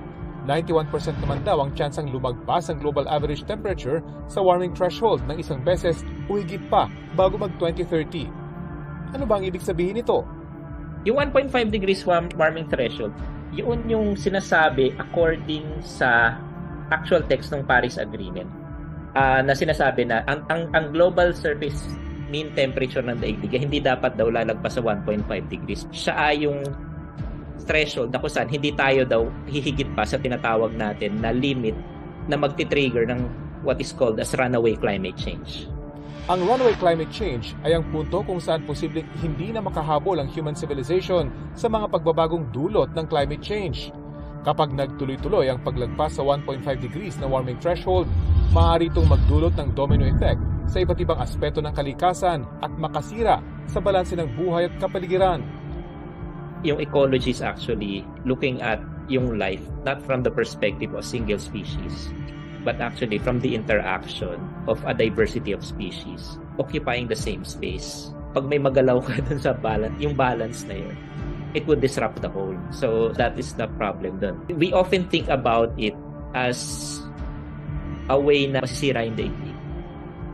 91% naman daw ang tsansang lumagpas ang global average temperature sa warming threshold ng isang beses o higit pa bago mag-2030. Ano ba ang ibig sabihin nito? Yung 1.5 degrees warming threshold, yun yung sinasabi according sa actual text ng Paris Agreement na sinasabi na ang global surface mean temperature ng daigdig hindi dapat daw lalagpas sa 1.5 degrees. Siya ay yung threshold na kung saan hindi tayo daw hihigit pa sa tinatawag natin na limit na magti-trigger ng what is called as runaway climate change. Ang runaway climate change ay ang punto kung saan posibleng hindi na makahabol ang human civilization sa mga pagbabagong dulot ng climate change. Kapag nagtuloy-tuloy ang paglagpas sa 1.5 degrees na warming threshold, maaari itong magdulot ng domino effect sa iba't ibang aspeto ng kalikasan at makasira sa balanse ng buhay at kapaligiran. Yung ecology is actually looking at yung life not from the perspective of single species but actually from the interaction of a diversity of species occupying the same space. Pag may magalaw ka dun sa balance, yung balance na yun, it would disrupt the whole. So that is the problem dun. We often think about it as a way na masisira yung daigdig.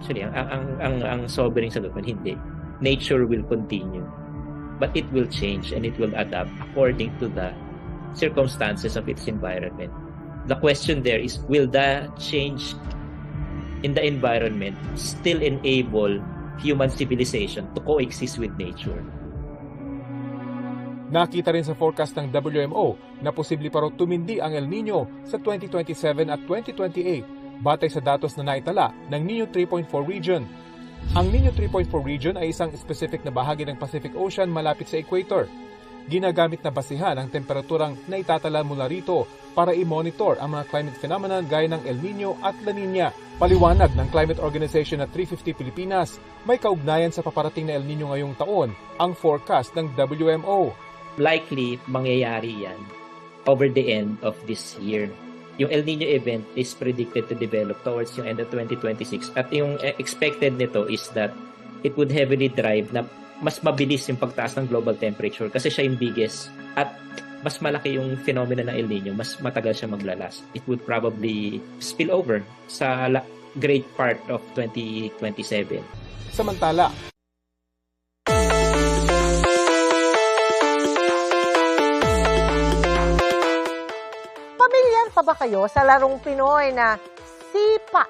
Actually, ang sobering sagot man, hindi. Nature will continue. But it will change and it will adapt according to the circumstances of its environment. The question there is, will the change in the environment still enable human civilization to coexist with nature? Nakita rin sa forecast ng WMO na posible pa raw tumindi ang El Nino sa 2027 at 2028 batay sa datos na naitala ng Nino 3.4 region. Ang Nino 3.4 region ay isang specific na bahagi ng Pacific Ocean malapit sa equator. Ginagamit na basihan ang temperaturang naitatala mula rito para i-monitor ang mga climate phenomenon gaya ng El Nino at La Nina. Paliwanag ng Climate Organization na 350 Pilipinas, may kaugnayan sa paparating na El Nino ngayong taon ang forecast ng WMO. Likely, mangyayari yan over the end of this year. Yung El Nino event is predicted to develop towards yung end of 2026 at yung expected nito is that it would heavily drive na mas mabilis yung pagtaas ng global temperature kasi siya yung biggest at mas malaki yung phenomena ng El Nino, mas matagal siya maglalas. It would probably spill over sa great part of 2027. Samantala, pamilyar pa ba kayo sa larong Pinoy na sipa,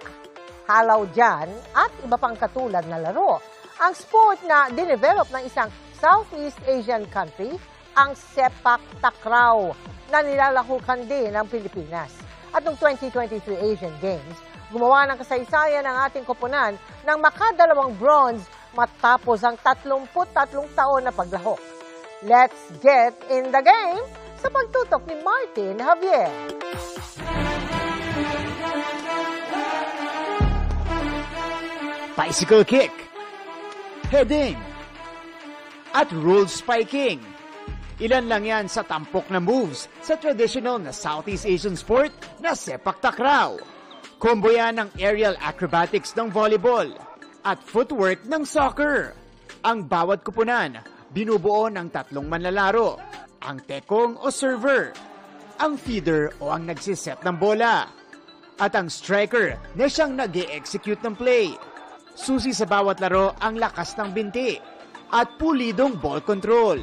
halaw dyan at iba pang katulad na laro? Ang sport na dinevelop ng isang Southeast Asian country, ang sepak takraw, na nilalahukan din ng Pilipinas. At noong 2023 Asian Games, gumawa ng kasaysayan ng ating koponan ng makadalawang bronze matapos ang 33 taon na paglahok. Let's get in the game sa pagtutok ni Martin Javier. Bicycle kick, heading, at roll spiking. Ilan lang yan sa tampok na moves sa traditional na Southeast Asian sport na sepak takraw. Combo yan ng aerial acrobatics ng volleyball at footwork ng soccer. Ang bawat kupunan, binubuo ng tatlong manlalaro, ang tekong o server, ang feeder o ang nagsiset ng bola, at ang striker na siyang nag-e-execute ng play. Susi sa bawat laro ang lakas ng binti at pulidong ball control.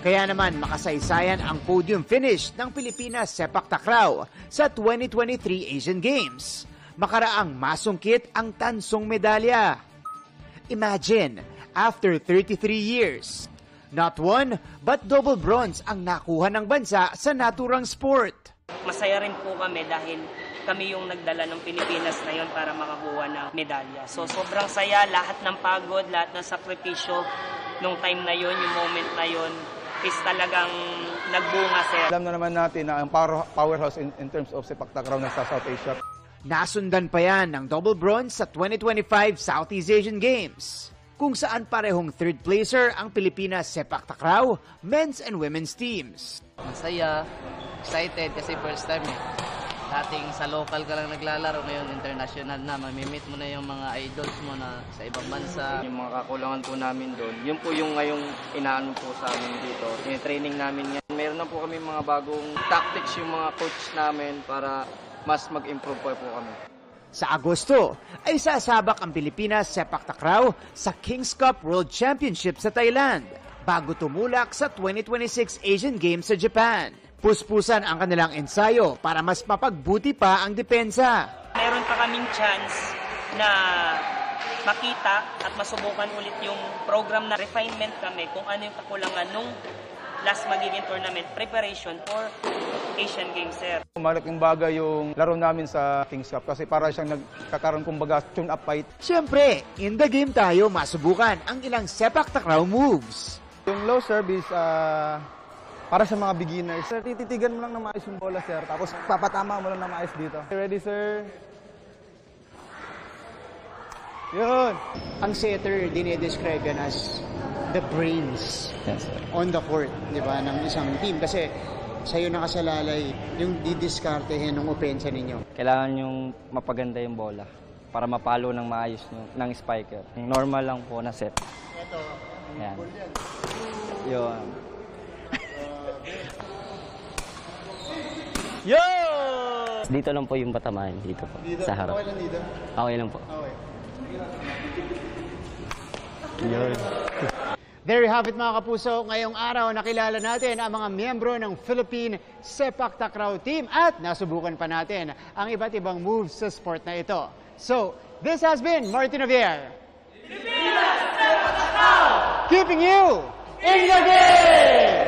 Kaya naman makasaysayan ang podium finish ng Pilipinas sepak takraw sa 2023 Asian Games. Makaraang masungkit ang tansong medalya. Imagine, after 33 years, not one but double bronze ang nakuha ng bansa sa naturang sport. Masaya rin po kami dahil kami yung nagdala ng Pilipinas na yon para makakuha ng medalya. So sobrang saya, lahat ng pagod, lahat ng sakripisyo nung time na yon, yung moment na yon, is talagang nagbunga, sir. Alam na naman natin na ang powerhouse in terms of sepak takraw na sa South Asia. Nasundan pa yan ng double bronze sa 2025 Southeast Asian Games, kung saan parehong third placer ang Pilipinas sepak takraw, men's and women's teams. Masaya, excited kasi first time eh. Dating sa local ka lang naglalaro, ngayon international na. Mamimit mo na yung mga idols mo na sa ibang bansa. Yung mga kakulangan po namin doon, yun po yung ngayong inaano po sa amin dito. Yung training namin ngayon. Meron na po kami mga bagong tactics yung mga coach namin para mas mag-improve po kami. Sa Agosto ay sasabak ang Pilipinas sepak takraw sa King's Cup World Championship sa Thailand bago tumulak sa 2026 Asian Games sa Japan. Puspusan ang kanilang ensayo para mas mapagbuti pa ang depensa. Meron pa kaming chance na makita at masubukan ulit yung program na refinement kami kung ano yung kakulangan nung last magiging tournament preparation for Asian Games, sir. Malaking bagay yung laro namin sa King's Cup kasi para siyang nagkakaroon kumbaga tune-up fight. Siyempre, in the game tayo masubukan ang ilang sepak takraw moves. Yung low service, para sa mga beginners, sir, tititigan mo lang na maayos yung bola, sir. Tapos papatama mo lang na maayos dito. Ready, sir? Yun! Ang setter, dinidescribe yan as the brains on the court, di ba, ng isang team. Kasi sa'yo nakasalalay yung didiskartehin ng opensa ninyo. Kailangan yung mapaganda yung bola para mapalo ng maayos ng spiker. Normal lang po na set. Ito. Yan. Yun. Yo! Dito lang po yung batamaan. Dito po. Dito? Sa harap. Okay lang dito? Okay lang po. Okay. Yun. There you have it mga kapuso. Ngayong araw nakilala natin ang mga miyembro ng Philippine Sepak Takraw Team at nasubukan pa natin ang iba't ibang moves sa sport na ito. So, this has been Martin Javier. Pilipinas Sepak Takraw! Keeping you in the game!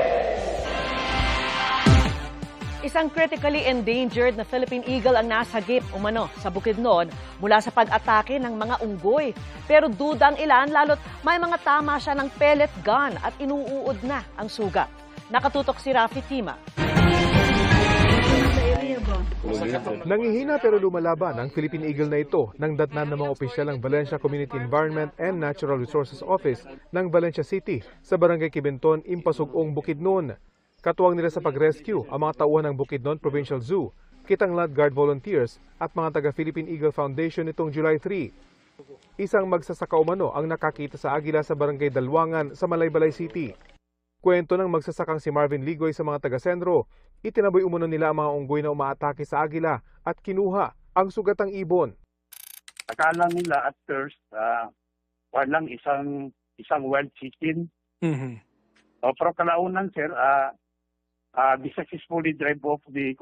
Isang critically endangered na Philippine Eagle ang nasagip umano sa Bukidnon mula sa pag-atake ng mga unggoy. Pero duda ang ilan lalo't may mga tama siya ng pellet gun at inuuod na ang sugat. Nakatutok si Rafi Tima. Nangihina pero lumalaban ang Philippine Eagle na ito nang datnan ng mga opisyal ng Valencia Community Environment and Natural Resources Office ng Valencia City sa Barangay Quibinton, Impasugong, Bukidnon. Katuwang nila sa pag-rescue ang mga tauhan ng Bukidnon Provincial Zoo, Kitanglat Guard Volunteers at mga taga-Philippine Eagle Foundation nitong July 3. Isang magsasaka umano ang nakakita sa agila sa Barangay Dalwangan sa Malaybalay City. Kwento ng magsasakang si Marvin Ligoy sa mga taga-Sendro, itinaboy umano nila ang mga unggoy na umaatake sa agila at kinuha ang sugatang ibon. Akala nila at first, walang isang wild chicken. Pero kalaunan, sir, they successfully drive off the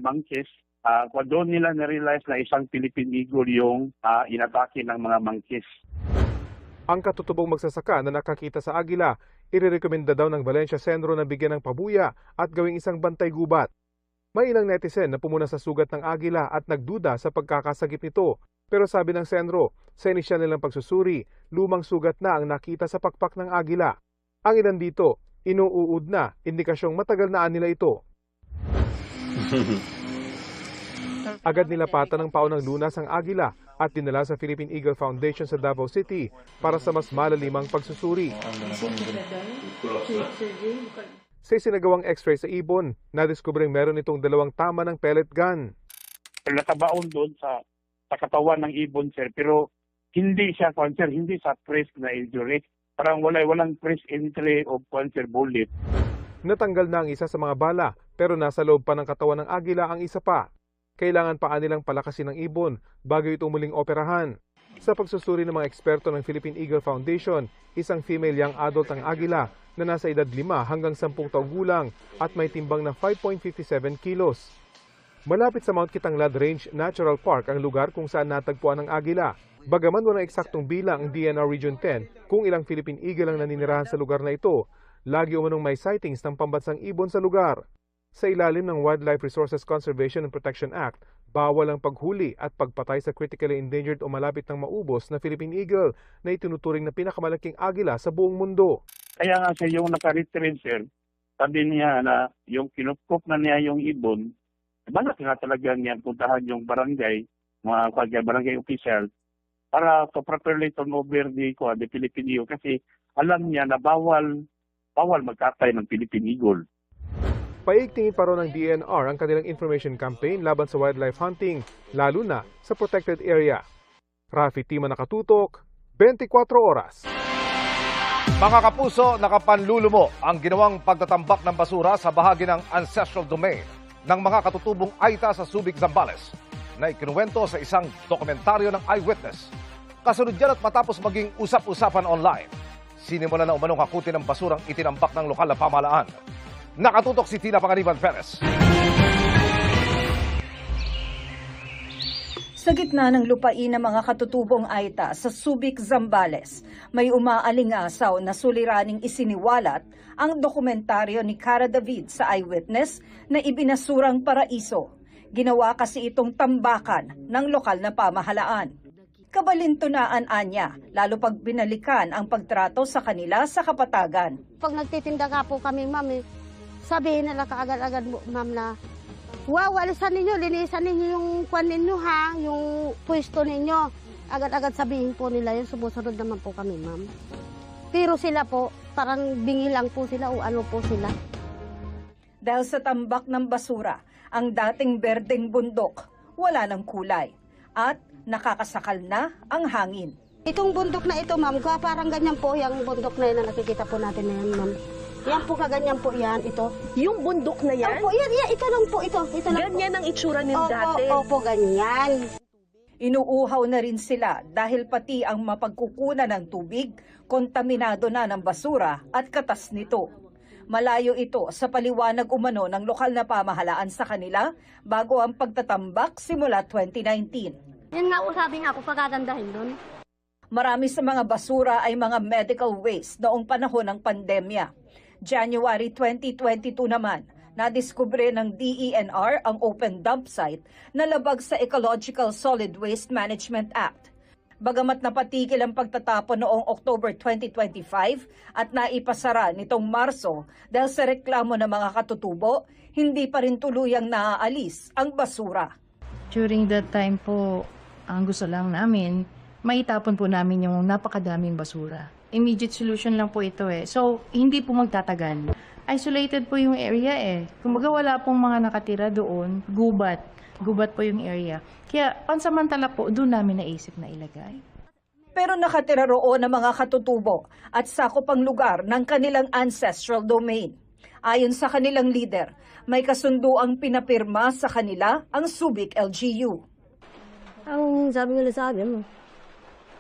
monkeys. Doon nila na-realize na isang Philippine Eagle yung inatake ng mga monkeys. Ang katutubong magsasaka na nakakita sa agila, irerekomenda daw ng Valencia Sendro na bigyan ng pabuya at gawing isang bantay gubat. May ilang netizen na pumuna sa sugat ng agila at nagduda sa pagkakasagip nito. Pero sabi ng Sendro, sa inisyal nilang pagsusuri, lumang sugat na ang nakita sa pakpak ng agila. Ang ilan dito, inuuod na, indikasyong matagal na nila ito. Agad nilapatan ng paunang lunas ang agila at dinala sa Philippine Eagle Foundation sa Davao City para sa mas malalimang pagsusuri. Sa isinagawang x-ray sa ibon, nadiskubring meron itong 2 tama ng pellet gun. Nakabaon doon sa katawan ng ibon, sir, pero hindi siya, sir, hindi sa press na injury. Parang walang press entry of sir, bullet. Natanggal na ang isa sa mga bala, pero nasa loob pa ng katawan ng agila ang isa pa. Kailangan pa nilang palakasin ng ibon bago ito muling operahan. Sa pagsusuri ng mga eksperto ng Philippine Eagle Foundation, isang female young adult ang agila na nasa edad 5 hanggang 10 taong gulang at may timbang na 5.57 kilos. Malapit sa Mount Kitanglad Range Natural Park ang lugar kung saan natagpuan ang agila. Bagaman walang eksaktong bilang ang DNR Region 10 kung ilang Philippine Eagle ang naninirahan sa lugar na ito, lagi umanong may sightings ng pambansang ibon sa lugar. Sa ilalim ng Wildlife Resources Conservation and Protection Act, bawal ang paghuli at pagpatay sa critically endangered o malapit ng maubos na Philippine Eagle na itinuturing na pinakamalaking agila sa buong mundo. Kaya nga siya yung naka-retrain, sir, sabi niya na yung kinupkop na niya yung ibon, balak nga talaga niya puntahan yung barangay, mga barangay official, para to properly turn over the Philippine Eagle kasi alam niya na bawal magkatay ng Philippine Eagle. Paigtingin pa rin ng DNR ang kanilang information campaign laban sa wildlife hunting, lalo na sa protected area. Rafi Tima nakatutok, 24 oras. Mga kapuso, nakapanlulumo ang ginawang pagtatambak ng basura sa bahagi ng ancestral domain ng mga katutubong Aita sa Subic, Zambales na ikinuwento sa isang dokumentaryo ng Eyewitness. Kasunod yan at matapos maging usap-usapan online, sinimula na umanong hakutin ng basurang itinambak ng lokal na pamahalaan. Nakatutok si Tina Panganiban Perez. Sa gitna ng lupain ng mga katutubong Aita sa Subic, Zambales, may umaalingasaw na suliraning isiniwalat ang dokumentaryo ni Cara David sa Eyewitness na ibinasurang paraiso. Ginawa kasi itong tambakan ng lokal na pamahalaan. Kabalintunaan anya, lalo pag binalikan ang pagtrato sa kanila sa kapatagan. Pag nagtitinda ka po kami, ma'am, sabihin nila kaagad-agad, ma'am, na wow, alisan ninyo, linisan ninyo yung kwan ninyo ha, yung pwesto ninyo. Agad-agad sabihin po nila yun, sumusunod naman po kami, ma'am. Pero sila po, parang bingi lang po sila o ano po sila. Dahil sa tambak ng basura, ang dating berdeng bundok, wala ng kulay. At nakakasakal na ang hangin. Itong bundok na ito, ma'am, parang ganyan po yung bundok na yun na nakikita po natin na yan, ma'am. Yan po, kaganyan po yan, ito. Yung bundok na yan? Opo, yan, ito lang po, ito lang ganyan po. ang itsura nila dati? Opo, ganyan. Inuuhaw na rin sila dahil pati ang mapagkukunan ng tubig, kontaminado na ng basura at katas nito. Malayo ito sa paliwanag umano ng lokal na pamahalaan sa kanila bago ang pagtatambak simula 2019. Yan nga po sabi nga po, pagkagandahin doon. Marami sa mga basura ay mga medical waste noong panahon ng pandemya. January 2022 naman, nadiskubre ng DENR ang open dump site na labag sa Ecological Solid Waste Management Act. Bagamat napatigil ang pagtatapon noong October 2025 at naipasara nitong Marso dahil sa reklamo ng mga katutubo, hindi pa rin tuluyang naaalis ang basura. During that time po, ang gusto lang namin, maitapon po namin yung napakadaming basura. Immediate solution lang po ito eh. So, hindi po magtatagal. Isolated po yung area eh. Kumbaga wala pong mga nakatira doon, gubat. Gubat po yung area. Kaya pansamantala po, doon namin naisip na ilagay. Pero nakatira roon ang mga katutubo at sakop ang lugar ng kanilang ancestral domain. Ayon sa kanilang leader, may kasunduang pinapirma sa kanila ang Subic LGU. Ang sabi nila sa amin,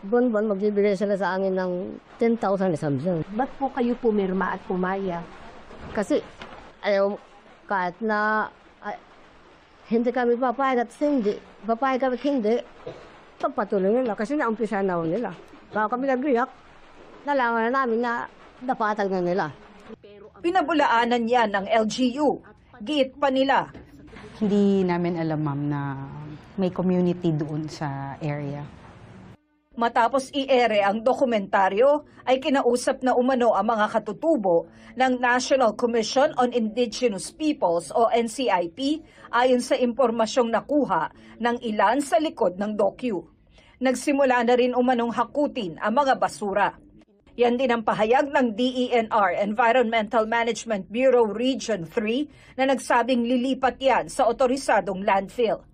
buwan-buwan magbibigay sila sa amin ng 10,000 isang buwan. Ba't po kayo pumirma at pumaya? Kasi ayaw, kahit na hindi kami papayag at hindi, papayag kami at hindi, pagpatuloy nila kasi naumpisa na nila. Baka kami nagriyak, nalaman na namin na napatag na nila. Pinabulaanan yan ng LGU. Giit pa nila. Hindi namin alam, ma'am, na may community doon sa area. Matapos i-ere ang dokumentaryo, ay kinausap na umano ang mga katutubo ng National Commission on Indigenous Peoples o NCIP ayon sa impormasyong nakuha ng ilan sa likod ng docu. Nagsimula na rin umanong hakutin ang mga basura. Yan din ang pahayag ng DENR Environmental Management Bureau Region 3 na nagsabing lilipat yan sa otorisadong landfill.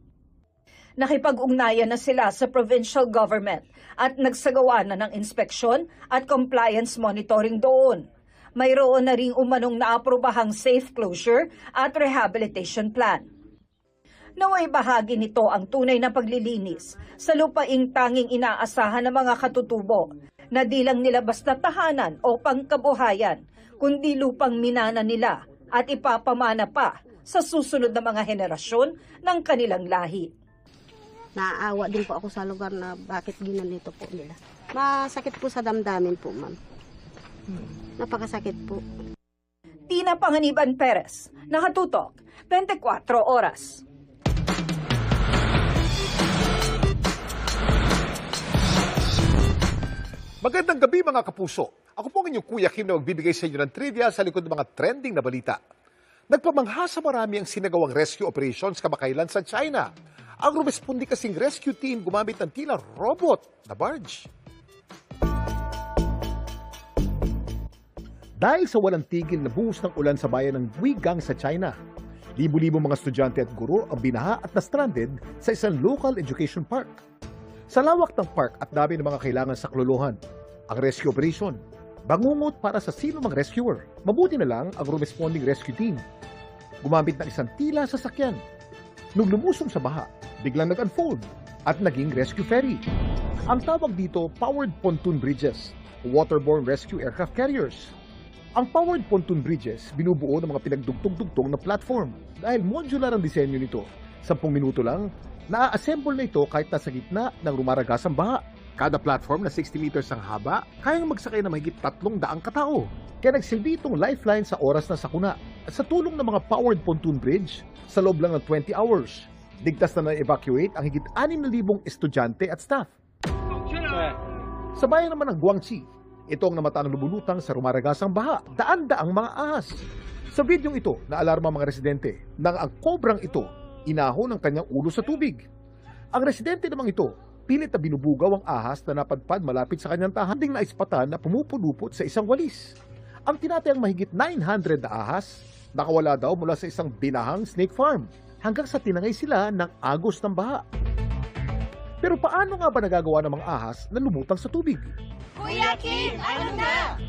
Nakipag-ugnayan na sila sa provincial government at nagsagawa na ng inspeksyon at compliance monitoring doon. Mayroon na ring umanong naaprobahang safe closure at rehabilitation plan. Naway bahagi nito ang tunay na paglilinis sa lupaing tanging inaasahan ng mga katutubo na di lang nila basta tahanan o pangkabuhayan, kundi lupang minana nila at ipapamana pa sa susunod na mga henerasyon ng kanilang lahi. Naaawa din po ako sa lugar na bakit ginanito po nila. Masakit po sa damdamin po, ma'am. Napakasakit po. Tina Panganiban Perez, Nakatutok, 24 Oras. Magandang gabi mga kapuso. Ako po ang inyong Kuya Kim na magbibigay sa inyo ng trivia sa likod ng mga trending na balita. Nagpamangha sa marami ang sinagawang rescue operations kamakailan sa China. Ang rumespondi kasing rescue team gumamit ng tila robot na barge. Dahil sa walang tigil na buhos ng ulan sa bayan ng Guigang sa China, libo-libo mga estudyante at guro ang binaha at na-stranded sa isang local education park. Sa lawak ng park at dami ng mga kailangan saklolohan, ang rescue operation, bangungot para sa sino mang rescuer. Mabuti na lang ang responding rescue team. Gumamit ng isang tila sasakyan. Nung lumusong sa baha, biglang nag-unfold at naging rescue ferry. Ang tawag dito, powered pontoon bridges, waterborne rescue aircraft carriers. Ang powered pontoon bridges, binubuo ng mga pinagdugtong-dugtong na platform. Dahil modular ang disenyo nito, 10 minuto lang, naa-assemble na ito kahit nasa gitna ng rumaragasang baha. Kada platform na 60 meters ang haba, kayang magsakay na mahigit 300 katao. Kaya nagsilbi itong lifeline sa oras na sakuna. At sa tulong ng mga powered pontoon bridge, sa loob lang ng 20 hours, ligtas na na-evacuate ang higit 6,000 estudyante at staff. Sa bayan naman ng Guangxi, ito ang namataang lumulutang sa rumaragasang baha, daan-daang mga ahas. Sa videong ito, naalarma ang mga residente nang ang kobrang ito inaho ng kanyang ulo sa tubig. Ang residente namang ito, pilit na binubugaw ang ahas na napadpad malapit sa kanyang tahanan ding naispatan na pumupulupot sa isang walis. Ang tinatayang mahigit 900 na ahas, nakawala daw mula sa isang binahang snake farm hanggang sa tinangay sila ng agos ng baha. Pero paano nga ba nagagawa ng mga ahas na lumutang sa tubig? Kuya Kim, ano na?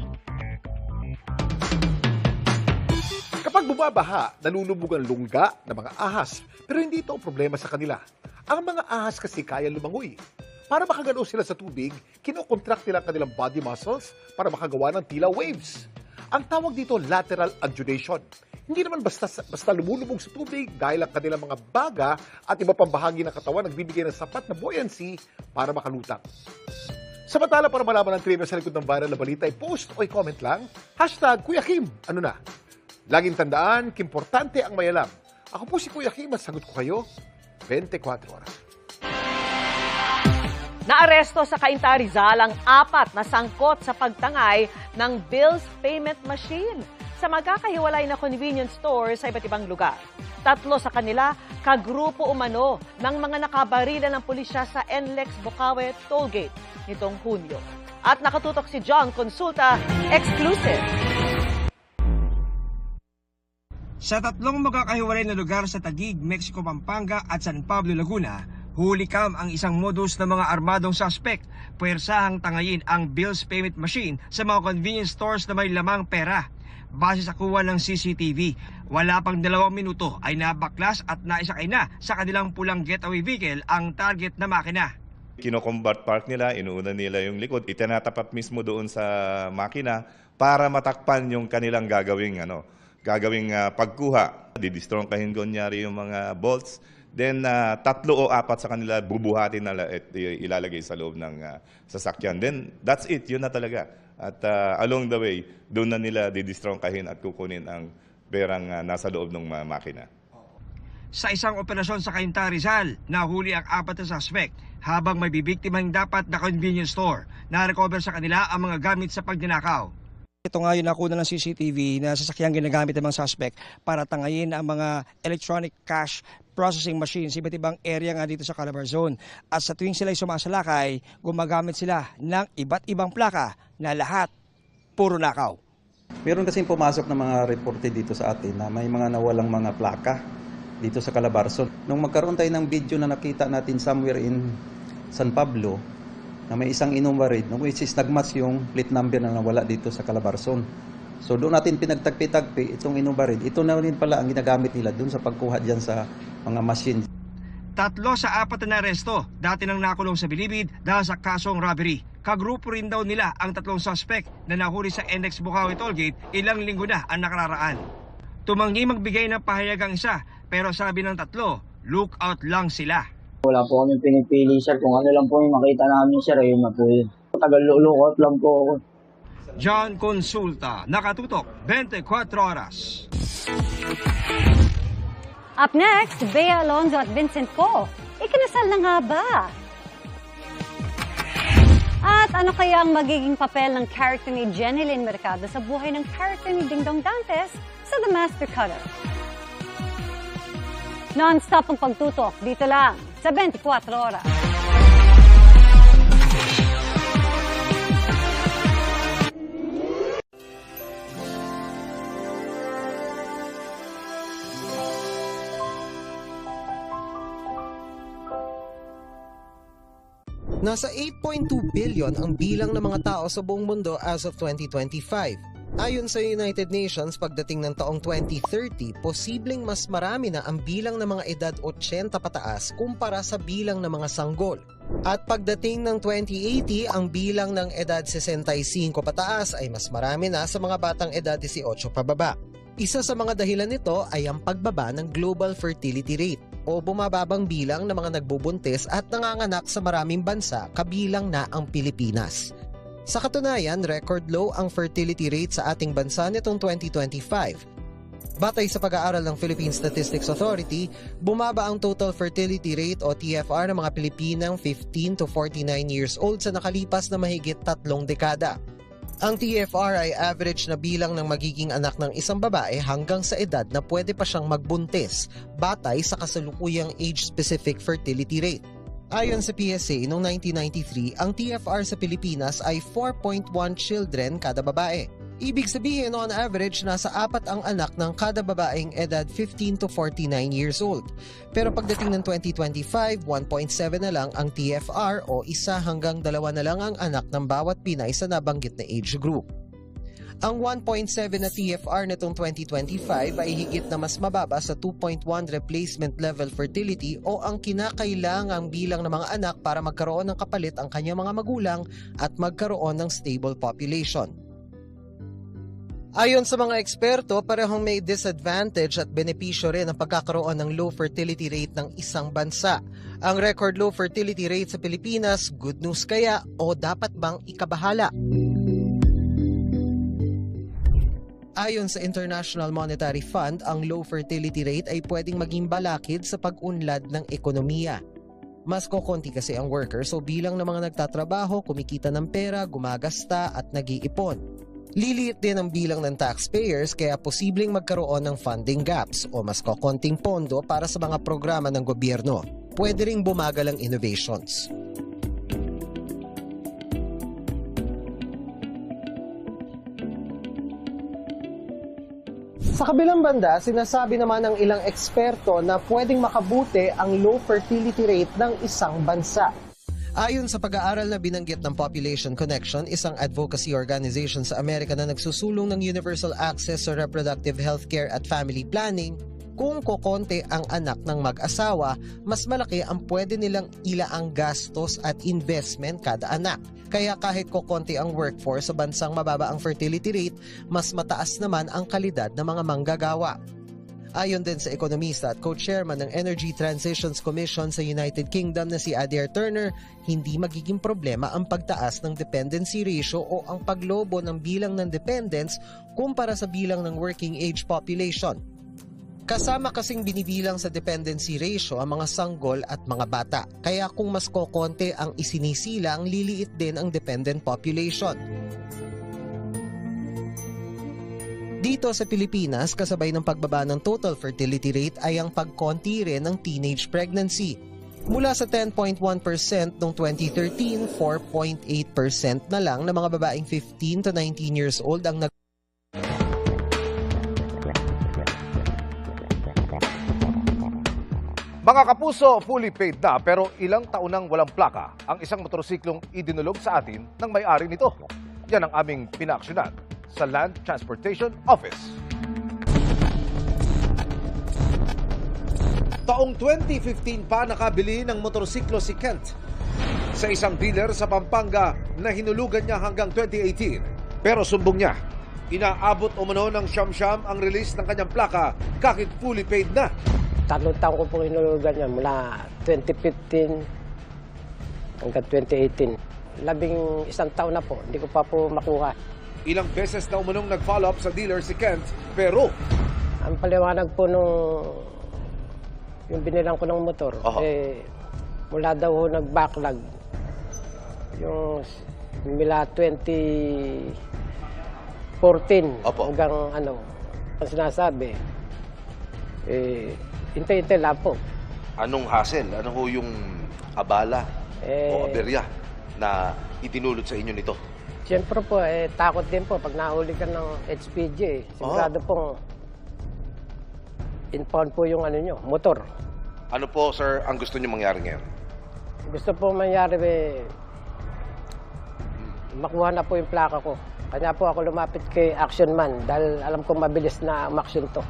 Kapag bumabaha, nalulubog ang lungga ng mga ahas. Pero hindi ito ang problema sa kanila. Ang mga ahas kasi kaya lumangoy. Para makagalaw sila sa tubig, kinokontract nila ang kanilang body muscles para makagawa ng tila waves. Ang tawag dito lateral undulation. Hindi naman basta lumulubog sa tubig dahil ang kanilang mga baga at iba pang bahagi ng katawan nagbibigay ng sapat na buoyancy para makalutang. Samantala, para malaman ang trivia sa likod ng viral na balita, i-post o i-comment lang, #Kuya Kim, ano na? Laging tandaan, importante ang may alam. Ako po si Kuya Kim at sagot ko kayo 24 oras. Naaresto sa Cainta Rizal ang 4 na sangkot sa pagtangay ng bills payment machine sa magkakahiwalay na convenience store sa iba't ibang lugar. 3 sa kanila, kagrupo umano ng mga nakabarila ng pulisya sa NLEX Bocaue Tollgate nitong Hunyo. At nakatutok si John Consulta, exclusive. Sa 3 magkakahiwalay na lugar sa Taguig, Mexico, Pampanga at San Pablo, Laguna, hulikam ang isang modus ng mga armadong suspect. Puwersahang tangayin ang bills payment machine sa mga convenience stores na may lamang pera. Base sa kuha ng CCTV, wala pang 2 minuto ay nabaklas at naisakay na sa kanilang pulang getaway vehicle ang target na makina. Kino-combat park nila, inuuna nila yung likod, itinatapat mismo doon sa makina para matakpan yung kanilang gagawing pagkuha. Didistrongkahin kunyari yung mga bolts, then 3 o 4 sa kanila bubuhatin na at ilalagay sa loob ng sasakyan. Then that's it, yun na talaga. At along the way, doon na nila didistrongkahin at kukunin ang perang nasa loob ng makina. Sa isang operasyon sa Cainta Rizal, nahuli ang 4 na suspect habang may bibiktimang dapat na convenience store. Na-recover sa kanila ang mga gamit sa pagnanakaw. Ito nga yung nakuha ng CCTV na sasakyang ginagamit ng mga suspect para tangayin ang mga electronic cash processing machines, iba't ibang area nga dito sa Calabarzon. At sa tuwing sila'y sumasalakay, gumagamit sila ng iba't ibang plaka na lahat puro nakaw. Meron kasing pumasok na mga reporte dito sa atin na may mga nawalang mga plaka dito sa Calabarzon. Nung magkaroon tayo ng video na nakita natin somewhere in San Pablo, na may isang inumarid, which is nagmatch yung plate number na nawala dito sa Calabarzon. So doon natin pinagtagpi-tagpi itong inumarid. Ito na rin pala ang ginagamit nila doon sa pagkuha dyan sa mga machine. 3 sa 4 na aresto, dati nang nakulong sa Bilibid dahil sa kasong robbery. Kagrupo rin daw nila ang 3 suspect na nahuli sa NX Bukawi Tollgate ilang linggo na ang nakararaan. Tumanggi magbigay ng pahayag ang isa, pero sabi ng 3, lookout lang sila. Wala po kami pinipili, sir. Kung ano lang po yung makita namin, sir, ayun na po yun. Tagal lookout lang po ako. John Consulta, Nakatutok, 24 Oras. Up next, Bea Alonzo at Vincent Co. Ikinasal na nga ba? At ano kaya ang magiging papel ng character ni Jenny Lynn Mercado sa buhay ng character ni Dingdong Dantes sa The Master Cutter? Non-stop ang pagtutok dito lang sa 24 Oras. Nasa 8.2 billion ang bilang ng mga tao sa buong mundo as of 2025. Ayon sa United Nations, pagdating ng taong 2030, posibleng mas marami na ang bilang ng mga edad 80 pataas kumpara sa bilang ng mga sanggol. At pagdating ng 2080, ang bilang ng edad 65 pataas ay mas marami na sa mga batang edad 18 pababa. Isa sa mga dahilan nito ay ang pagbaba ng global fertility rate o bumababang bilang ng mga nagbubuntis at nanganganak sa maraming bansa kabilang na ang Pilipinas. Sa katunayan, record low ang fertility rate sa ating bansa nitong 2025. Batay sa pag-aaral ng Philippine Statistics Authority, bumaba ang total fertility rate o TFR ng mga Pilipinang 15 to 49 years old sa nakalipas na mahigit 3 dekada. Ang TFR ay average na bilang ng magiging anak ng isang babae hanggang sa edad na pwede pa siyang magbuntis, batay sa kasalukuyang age-specific fertility rate. Ayon sa PSA, noong 1993, ang TFR sa Pilipinas ay 4.1 children kada babae. Ibig sabihin, on average, nasa 4 ang anak ng kada babaeng edad 15 to 49 years old. Pero pagdating ng 2025, 1.7 na lang ang TFR o 1 hanggang 2 na lang ang anak ng bawat Pinay sa nabanggit na age group. Ang 1.7 na TFR nitong 2025 ay higit na mas mababa sa 2.1 replacement level fertility o ang kinakailangang bilang ng mga anak para magkaroon ng kapalit ang kanyang mga magulang at magkaroon ng stable population. Ayon sa mga eksperto, parehong may disadvantage at benepisyo rin ang pagkakaroon ng low fertility rate ng isang bansa. Ang record low fertility rate sa Pilipinas, good news kaya o dapat bang ikabahala? Ayon sa International Monetary Fund, ang low fertility rate ay pwedeng maging balakid sa pag-unlad ng ekonomiya. Mas kokonti kasi ang worker, so bilang ng mga nagtatrabaho, kumikita ng pera, gumagasta at nag-iipon. Liliit din ang bilang ng taxpayers kaya posibleng magkaroon ng funding gaps o mas kokonting pondo para sa mga programa ng gobyerno. Pwede ring bumagal ang innovations. Sa kabilang banda, sinasabi naman ng ilang eksperto na pwedeng makabuti ang low fertility rate ng isang bansa. Ayon sa pag-aaral na binanggit ng Population Connection, isang advocacy organization sa Amerika na nagsusulong ng universal access sa reproductive healthcare at family planning, kung kokonti ang anak ng mag-asawa, mas malaki ang pwede nilang ilaang gastos at investment kada anak. Kaya kahit kokonti ang workforce sa bansang mababa ang fertility rate, mas mataas naman ang kalidad ng mga manggagawa. Ayon din sa ekonomista at co-chairman ng Energy Transitions Commission sa United Kingdom na si Adair Turner, hindi magiging problema ang pagtaas ng dependency ratio o ang paglobo ng bilang ng dependents kumpara sa bilang ng working age population. Kasama kasing binibilang sa dependency ratio ang mga sanggol at mga bata, kaya kung mas kokonti ang isinisilang, liliit din ang dependent population. Dito sa Pilipinas, kasabay ng pagbaba ng total fertility rate ay ang pagkonti rin ng teenage pregnancy. Mula sa 10.1% noong 2013, 4.8% na lang ng mga babaeng 15 to 19 years old ang Mga kapuso, fully paid na pero ilang taon nang walang plaka ang isang motorsiklong idinulog sa atin ng may-ari nito. Yan ang aming pinaaksyonan sa Land Transportation Office. Taong 2015 pa nakabili ng motorsiklo si Kent sa isang dealer sa Pampanga na hinulugan niya hanggang 2018. Pero sumbong niya, inaabot umano ng siyam-siyam ang release ng kanyang plaka kahit fully paid na. 3 taon ko pong hinulugan niya mula 2015 hanggang 2018. 11 taon na po, hindi ko pa po makuha. Ilang beses na umunong nag-follow up sa dealer si Kent, pero ang paliwanag po nung yung binilang ko ng motor, mula daw ho nag-backlog. Yung mula 2014 hanggang ang sinasabi, hintay-hintay lang po. Anong hassle? Ano ho yung abala o aberya na itinulot sa inyo nito? Siyempre po, takot din po pag nahuli ka ng HPG. Sigurado pong impound po yung motor. Ano po, sir, ang gusto niyo mangyari ngayon? Gusto po mangyari, makuha na po yung plaka ko. Kanya po ako lumapit kay Action Man dahil alam kong mabilis na umaksyon to.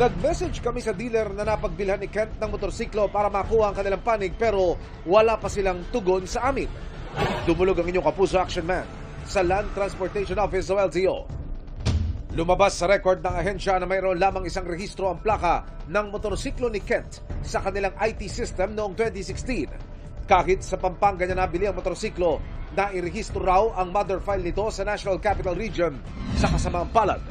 Nag-message kami sa dealer na napagbilhan ni Kent ng motorsiklo para makuha ang kanilang panig pero wala pa silang tugon sa amin. Dumulog ang inyong kapuso Action Man sa Land Transportation Office o LTO. Lumabas sa record ng ahensya na mayroon lamang isang rehistro ang plaka ng motorsiklo ni Kent sa kanilang IT system noong 2016. Kahit sa Pampanga niya nabili ang motorsiklo, nairehistro raw ang mother file nito sa National Capital Region sa kasamaang palad.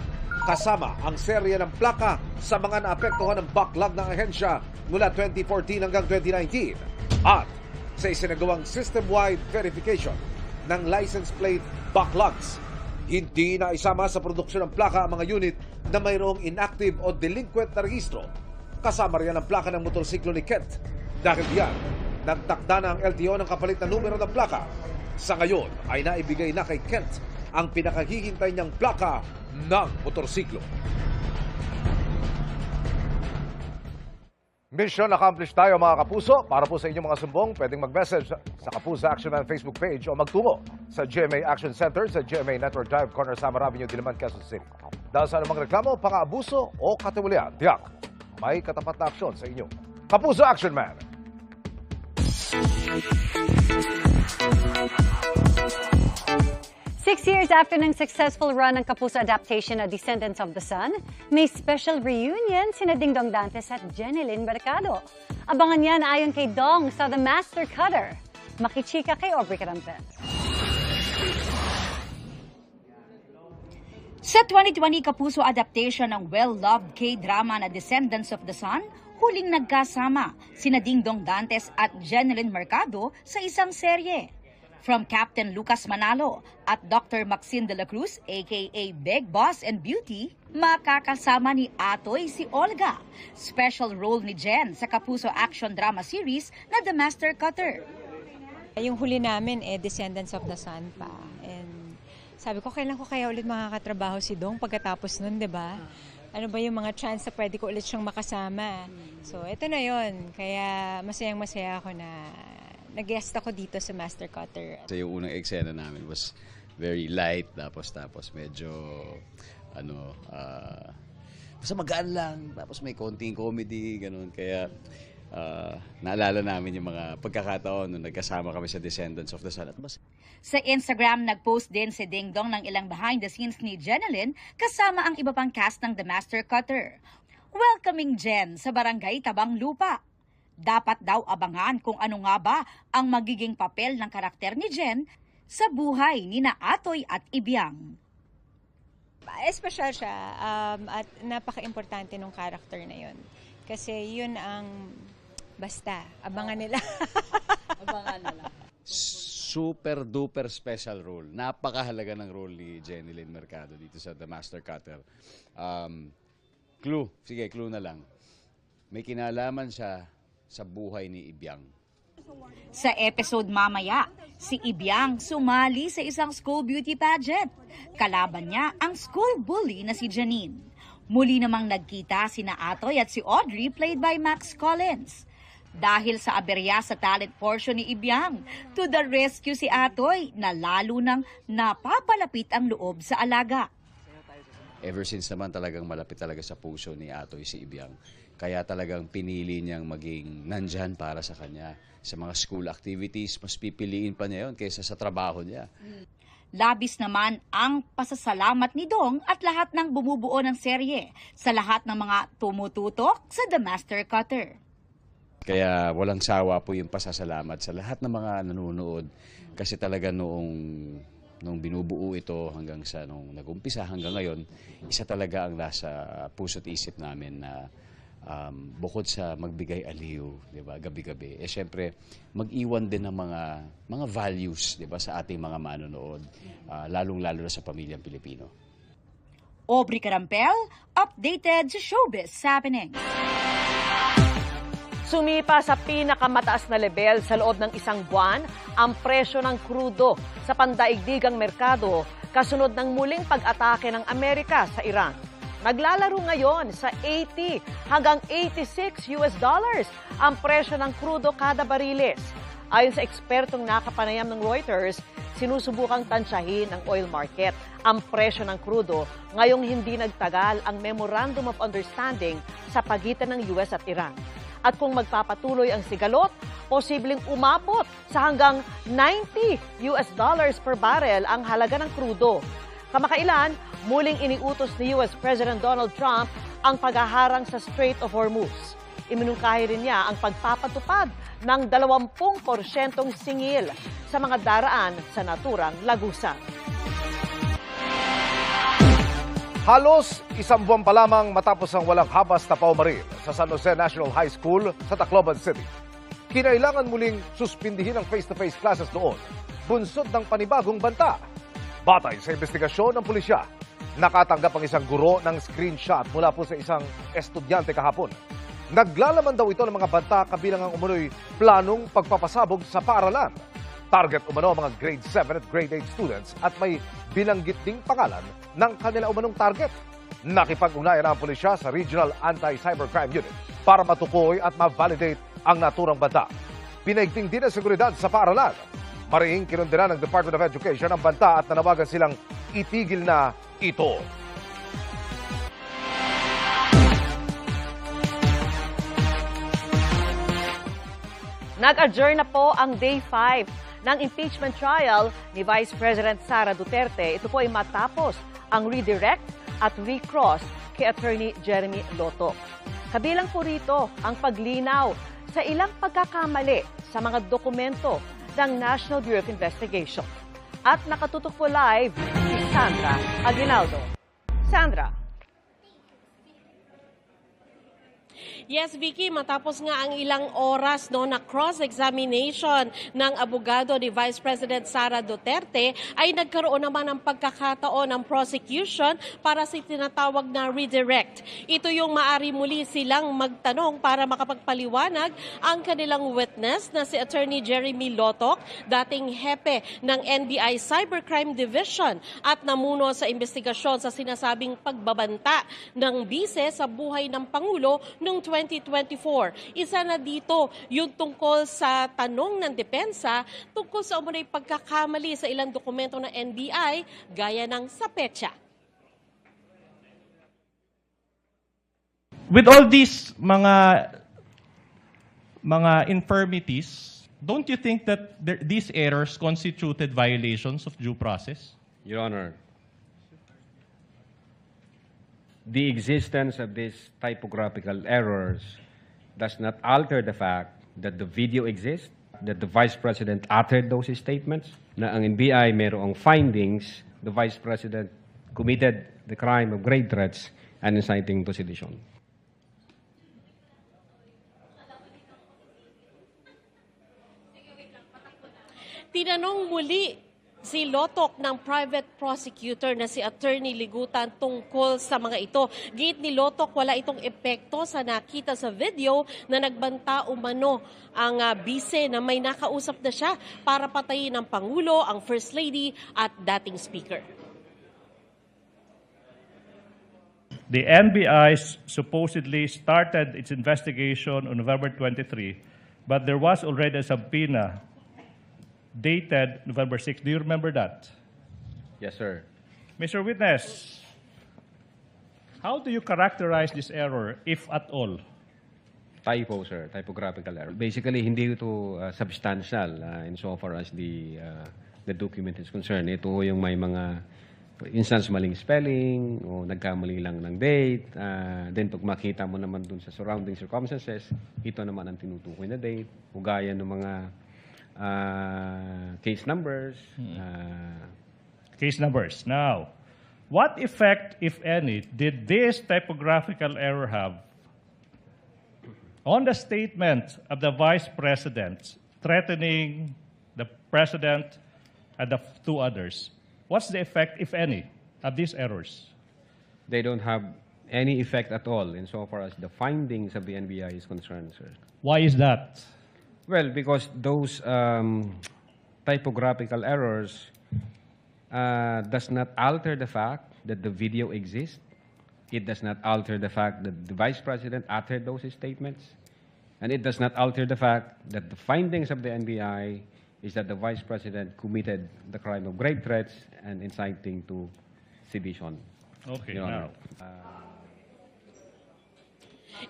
Kasama ang serya ng plaka sa mga naapektuhan ng backlog ng ahensya mula 2014 hanggang 2019. At sa isinagawang system-wide verification ng license plate backlogs, hindi na isama sa produksyon ng plaka ang mga unit na mayroong inactive o delinquent na rehistro. Kasama riyan ang plaka ng motorsiklo ni Kent. Dahil diyan, nagtakda na ang LTO ng kapalit na numero ng plaka. Sa ngayon ay naibigay na kay Kent ang pinakahihintay niyang plaka ng motorsiklo. Mission accomplished tayo mga kapuso. Para po sa inyong mga sumbong, pwedeng mag-message sa Kapuso Action Man Facebook page o magtungo sa GMA Action Center sa GMA Network Drive, Corner Samar Avenue, Diliman, Quezon City. Dahil sa anumang reklamo, pang-abuso o katiwalian, tiyak, may katapat na aksyon sa inyo. Kapuso Action Man! Six years after ng successful run ng Kapuso adaptation na Descendants of the Sun, may special reunion sina Dingdong Dantes at Jenilyn Mercado. Abangan yan ayon kay Dong sa The Master Cutter. Makichika kay Aubrey Carampe. Sa 2020 Kapuso adaptation ng well-loved K-drama na Descendants of the Sun, huling nagkasama sina Dingdong Dantes at Jenilyn Mercado sa isang serye. From Captain Lucas Manalo at Dr. Maxine de la Cruz, aka Big Boss and Beauty, makakasama ni Atoy si Olga. Special role ni Jen sa Kapuso action drama series na The Master Cutter. Yung huli namin Descendants of the Sun pa. And sabi ko, kailan ko kaya ulit makakatrabaho si Dong pagkatapos nun, di ba? Ano ba yung mga chance na pwede ko ulit siyang makasama? So, ito na yon. Kaya masayang-masaya ako na nag-guest ako dito sa Master Cutter. So, yung unang eksena namin was very light, tapos medyo, basta magaan lang, tapos may konting comedy, ganun. Kaya, naalala namin yung mga pagkakataon nung nagkasama kami sa Descendants of the Sun. Sa Instagram, nag-post din si Dingdong ng ilang behind the scenes ni Jenilyn kasama ang iba pang cast ng The Master Cutter. Welcoming Jen sa Barangay Tabang Lupa. Dapat daw abangan kung ano nga ba ang magiging papel ng karakter ni Jen sa buhay ni na Atoy at Ibiang. Espesyal siya at napaka-importante ng karakter na yun. Kasi yun ang basta, abangan nila. Abangan nila. super duper special role. Napakahalaga ng role ni Jenilyn Mercado dito sa The Master Cutter. Clue, sige, clue na lang. May kinalaman siya sa buhay ni Ibiang. Sa episode mamaya, si Ibiang sumali sa isang school beauty pageant. Kalaban niya ang school bully na si Janine. Muli namang nagkita sina Atoy at si Audrey played by Max Collins. Dahil sa aberya sa talent portion ni Ibiang, to the rescue si Atoy na lalo nang napapalapit ang loob sa alaga. Ever since naman talagang malapit talaga sa puso ni Atoy si Ibiang. Kaya talagang pinili niyang maging nandyan para sa kanya. Sa mga school activities, mas pipiliin pa niya yun kaysa sa trabaho niya. Labis naman ang pasasalamat ni Dong at lahat ng bumubuo ng serye sa lahat ng mga tumututok sa The Master Cutter. Kaya walang sawa po yung pasasalamat sa lahat ng mga nanonood. Kasi talaga nung binubuo ito hanggang sa nung nag-umpisa hanggang ngayon, isa talaga ang nasa puso't isip namin na bukod sa magbigay aliw, 'di ba, gabi-gabi. Syempre, mag-iwan din ng mga values, 'di ba, sa ating mga manonood, lalong-lalo na sa pamilyang Pilipino. Aubrey Carampel, updated sa Showbiz Happening. Sumipa sa pinakamataas na level sa loob ng isang buwan ang presyo ng krudo sa pandaigdigang merkado kasunod ng muling pag-atake ng Amerika sa Iran. Naglalaro ngayon sa 80 hanggang 86 US dollars ang presyo ng krudo kada bariles. Ayon sa ekspertong nakapanayam ng Reuters, sinusubukang tansyahin ng oil market ang presyo ng krudo ngayong hindi nagtagal ang Memorandum of Understanding sa pagitan ng US at Iran. At kung magpapatuloy ang sigalot, posibleng umabot sa hanggang 90 US dollars per barrel ang halaga ng krudo. Kamakailan, muling iniutos ni US President Donald Trump ang paghaharang sa Strait of Hormuz. Iminungkahi rin niya ang pagpapatupad ng 20% singil sa mga daraan sa naturang lagusan. Halos isang buwan pa lamang matapos ang walang habas na paumaril sa San Jose National High School sa Tacloban City. Kinailangan muling suspindihin ang face-to-face classes doon, bunsod ng panibagong banta. Batay sa investigasyon ng pulisya, nakatanggap ang isang guro ng screenshot mula po sa isang estudyante kahapon. Naglalaman daw ito ng mga banta kabilang ang umunoy planong pagpapasabog sa paaralan. Target umano ang mga grade 7 at grade 8 students at may binanggit ding pangalan ng kanila umanong target. Nakipag-ugnayan ang pulisya sa Regional Anti-Cybercrime Unit para matukoy at ma-validate ang naturang banta. Pinaigting din ang seguridad sa paaralan. Mariing kinundina ng Department of Education ang banta at nanawagan silang itigil na ito. Nag-adjourn na po ang Day 5 ng impeachment trial ni Vice President Sara Duterte. Ito po ay matapos ang redirect at recross kay Attorney Jeremy Lotoc. Kabilang po rito ang paglinaw sa ilang pagkakamali sa mga dokumento ng National Bureau of Investigation. At nakatutok po live si Sandra Aguinaldo. Sandra. Yes, Vicky, matapos nga ang ilang oras na cross-examination ng abogado ni Vice President Sara Duterte, ay nagkaroon naman ng pagkakataon ng prosecution para sa tinatawag na redirect. Ito yung maari muli silang magtanong para makapagpaliwanag ang kanilang witness na si Attorney Jeremy Lotoc, dating hepe ng NBI Cybercrime Division at namuno sa investigasyon sa sinasabing pagbabanta ng bise sa buhay ng Pangulo noong 2024. Isa na dito yung tungkol sa tanong ng depensa tungkol sa umunoy pagkakamali sa ilang dokumento ng NBI gaya ng sa petsa. With all these mga infirmities, don't you think that these errors constituted violations of due process? Your Honor, the existence of these typographical errors does not alter the fact that the video exists, that the Vice President uttered those statements, na ang NBI mayroong findings, the Vice President committed the crime of grave threats and inciting to sedition. Tinanong muli si Lotok ng private prosecutor na si Attorney Ligutan tungkol sa mga ito. Giit ni Lotok, wala itong epekto sa nakita sa video na nagbanta umano ang bise na may nakausap na siya para patayin ang Pangulo, ang First Lady at dating Speaker. The NBI supposedly started its investigation on November 23, but there was already a subpoena dated November 6. Do you remember that? Yes, sir. Mr. Witness, how do you characterize this error, if at all? Typo, sir. Typographical error. Basically, hindi ito substantial insofar as the document is concerned. Ito yung may mga instance maling spelling o nagkamali lang ng date. Then pag makita mo naman dun sa surrounding circumstances, ito naman ang tinutukoy na date. Ugaya ng mga case numbers. Case numbers. Now, what effect, if any, did this typographical error have on the statement of the Vice President threatening the President and the two others? What's the effect, if any, of these errors? They don't have any effect at all insofar as the findings of the NBI is concerned, sir. Why is that? Well, because those typographical errors does not alter the fact that the video exists. It does not alter the fact that the Vice President uttered those statements. And it does not alter the fact that the findings of the NBI is that the Vice President committed the crime of grave threats and inciting to sedition. Okay, Your now.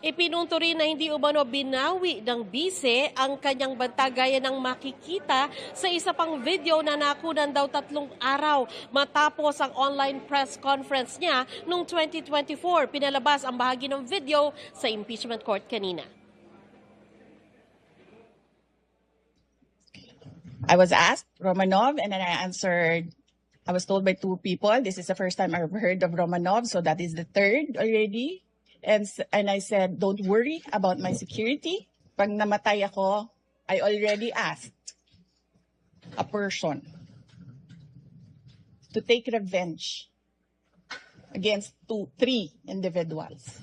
Ipinunto rin na hindi umano binawi ng bise ang kanyang banta gaya ng makikita sa isa pang video na nakunan daw 3 araw matapos ang online press conference niya noong 2024. Pinalabas ang bahagi ng video sa impeachment court kanina. I was asked Romanov, and then I answered. I was told by 2 people, this is the first time I've heard of Romanov, so that is the 3rd already. And I said, don't worry about my security. Pag namatay ako, I already asked a person to take revenge against 3 individuals.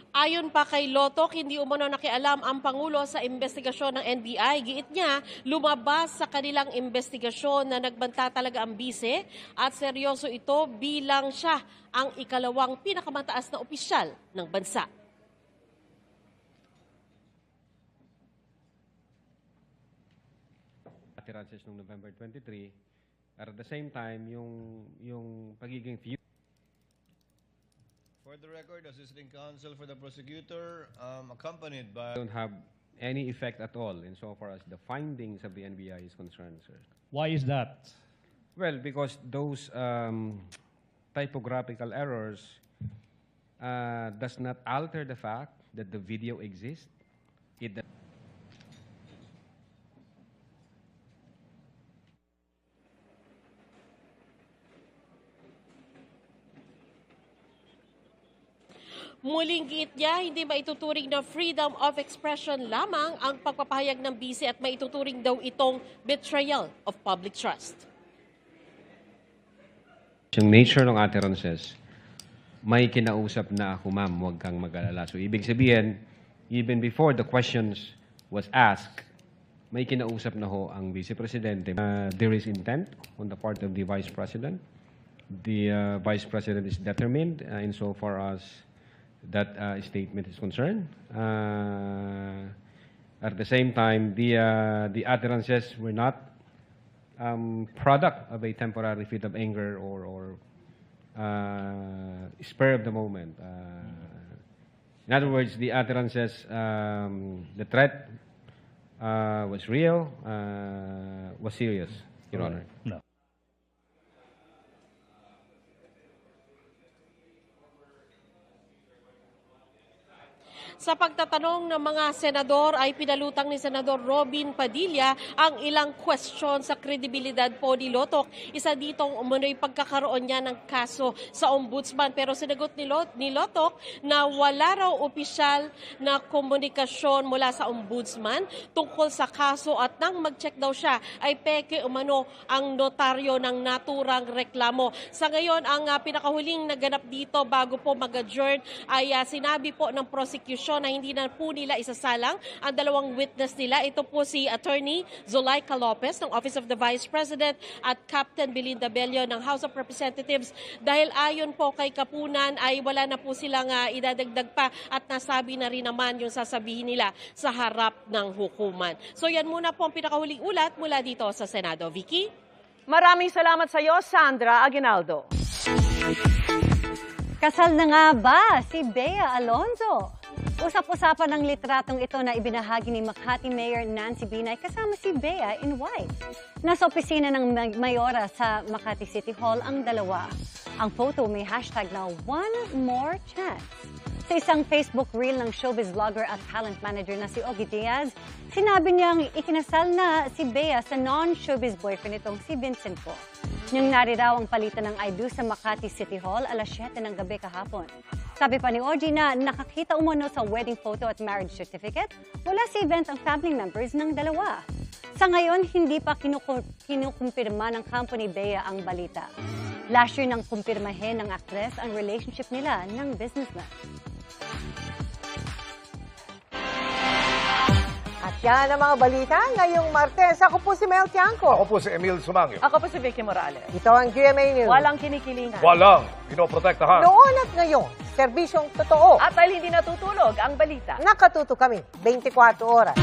Ayon pa kay Lotok, hindi umano nakialam ang Pangulo sa investigasyon ng NBI. Giit niya, lumabas sa kanilang investigasyon na nagbanta talaga ang bise at seryoso ito bilang siya ang ikalawang pinakamataas na opisyal ng bansa. Utterances noong November 23, at the same time, yung pagiging For the record, Assisting Counsel for the Prosecutor, accompanied by... don't have any effect at all insofar as the findings of the NBI is concerned, sir. Why is that? Well, because those typographical errors does not alter the fact that the video exists. It Muling giit niya, hindi maituturing na freedom of expression lamang ang pagpapahayag ng bise at maituturing daw itong betrayal of public trust. Yung nature ng utterances, may kinausap na ako, ma'am, huwag kang mag-alala. So, ibig sabihin, even before the questions was asked, may kinausap na ho ang Vice Presidente. There is intent on the part of the Vice President. The Vice President is determined insofar as that statement is concerned. At the same time, the utterances were not product of a temporary fit of anger or spur of the moment. In other words, the utterances, the threat was real, was serious, Your Honor. No. Sa pagtatanong ng mga senador ay pinalutang ni Senador Robin Padilla ang ilang question sa kredibilidad po ni Lotok. Isa ditong umunoy pagkakaroon niya ng kaso sa ombudsman, pero sinagot ni Lotok na wala raw opisyal na komunikasyon mula sa ombudsman tungkol sa kaso at nang mag-check daw siya ay peke umano ang notaryo ng naturang reklamo. Sa ngayon, ang pinakahuling naganap dito bago po mag-adjourn ay sinabi po ng prosecution na hindi na po nila isasalang ang dalawang witness nila. Ito po si Attorney Zulaika Lopez ng Office of the Vice President at Captain Belinda Bello ng House of Representatives dahil ayon po kay Kapunan ay wala na po silang idadagdag pa at nasabi na rin naman yung sasabihin nila sa harap ng hukuman. So yan muna po ang pinakahuling ulat mula dito sa Senado. Vicky? Maraming salamat sa iyo, Sandra Aguinaldo. Kasal na nga ba si Bea Alonzo? Usap-usapan ng litratong ito na ibinahagi ni Makati Mayor Nancy Binay kasama si Bea in white. Nasa opisina ng Mayora sa Makati City Hall ang dalawa. Ang photo may hashtag na One More Chance. Sa isang Facebook reel ng showbiz vlogger at talent manager na si Ogie Diaz, sinabi niyang ikinasal na si Bea sa non-showbiz boyfriend itong si Vincent po. Niyang nariraw ang palitan ng I Do sa Makati City Hall alas 7 ng gabi kahapon. Sabi pa ni Ogie na nakakita umano sa wedding photo at marriage certificate mula sa event ang family members ng dalawa. Sa ngayon, hindi pa kinukumpirma ng company Bea ang balita. Last year nang kumpirmahin ng actress ang relationship nila ng businessman. At yan ang mga balita ngayong Martes. Ako po si Mel Tiangco. Ako po si Emil Sumangyo. Ako po si Vicky Morales. Ito ang GMA News. Walang kinikilingan. Walang pinoprotektahan. Noon at ngayon, serbisyong totoo. At dahil hindi natutulog ang balita. Nakatuto kami 24 oras.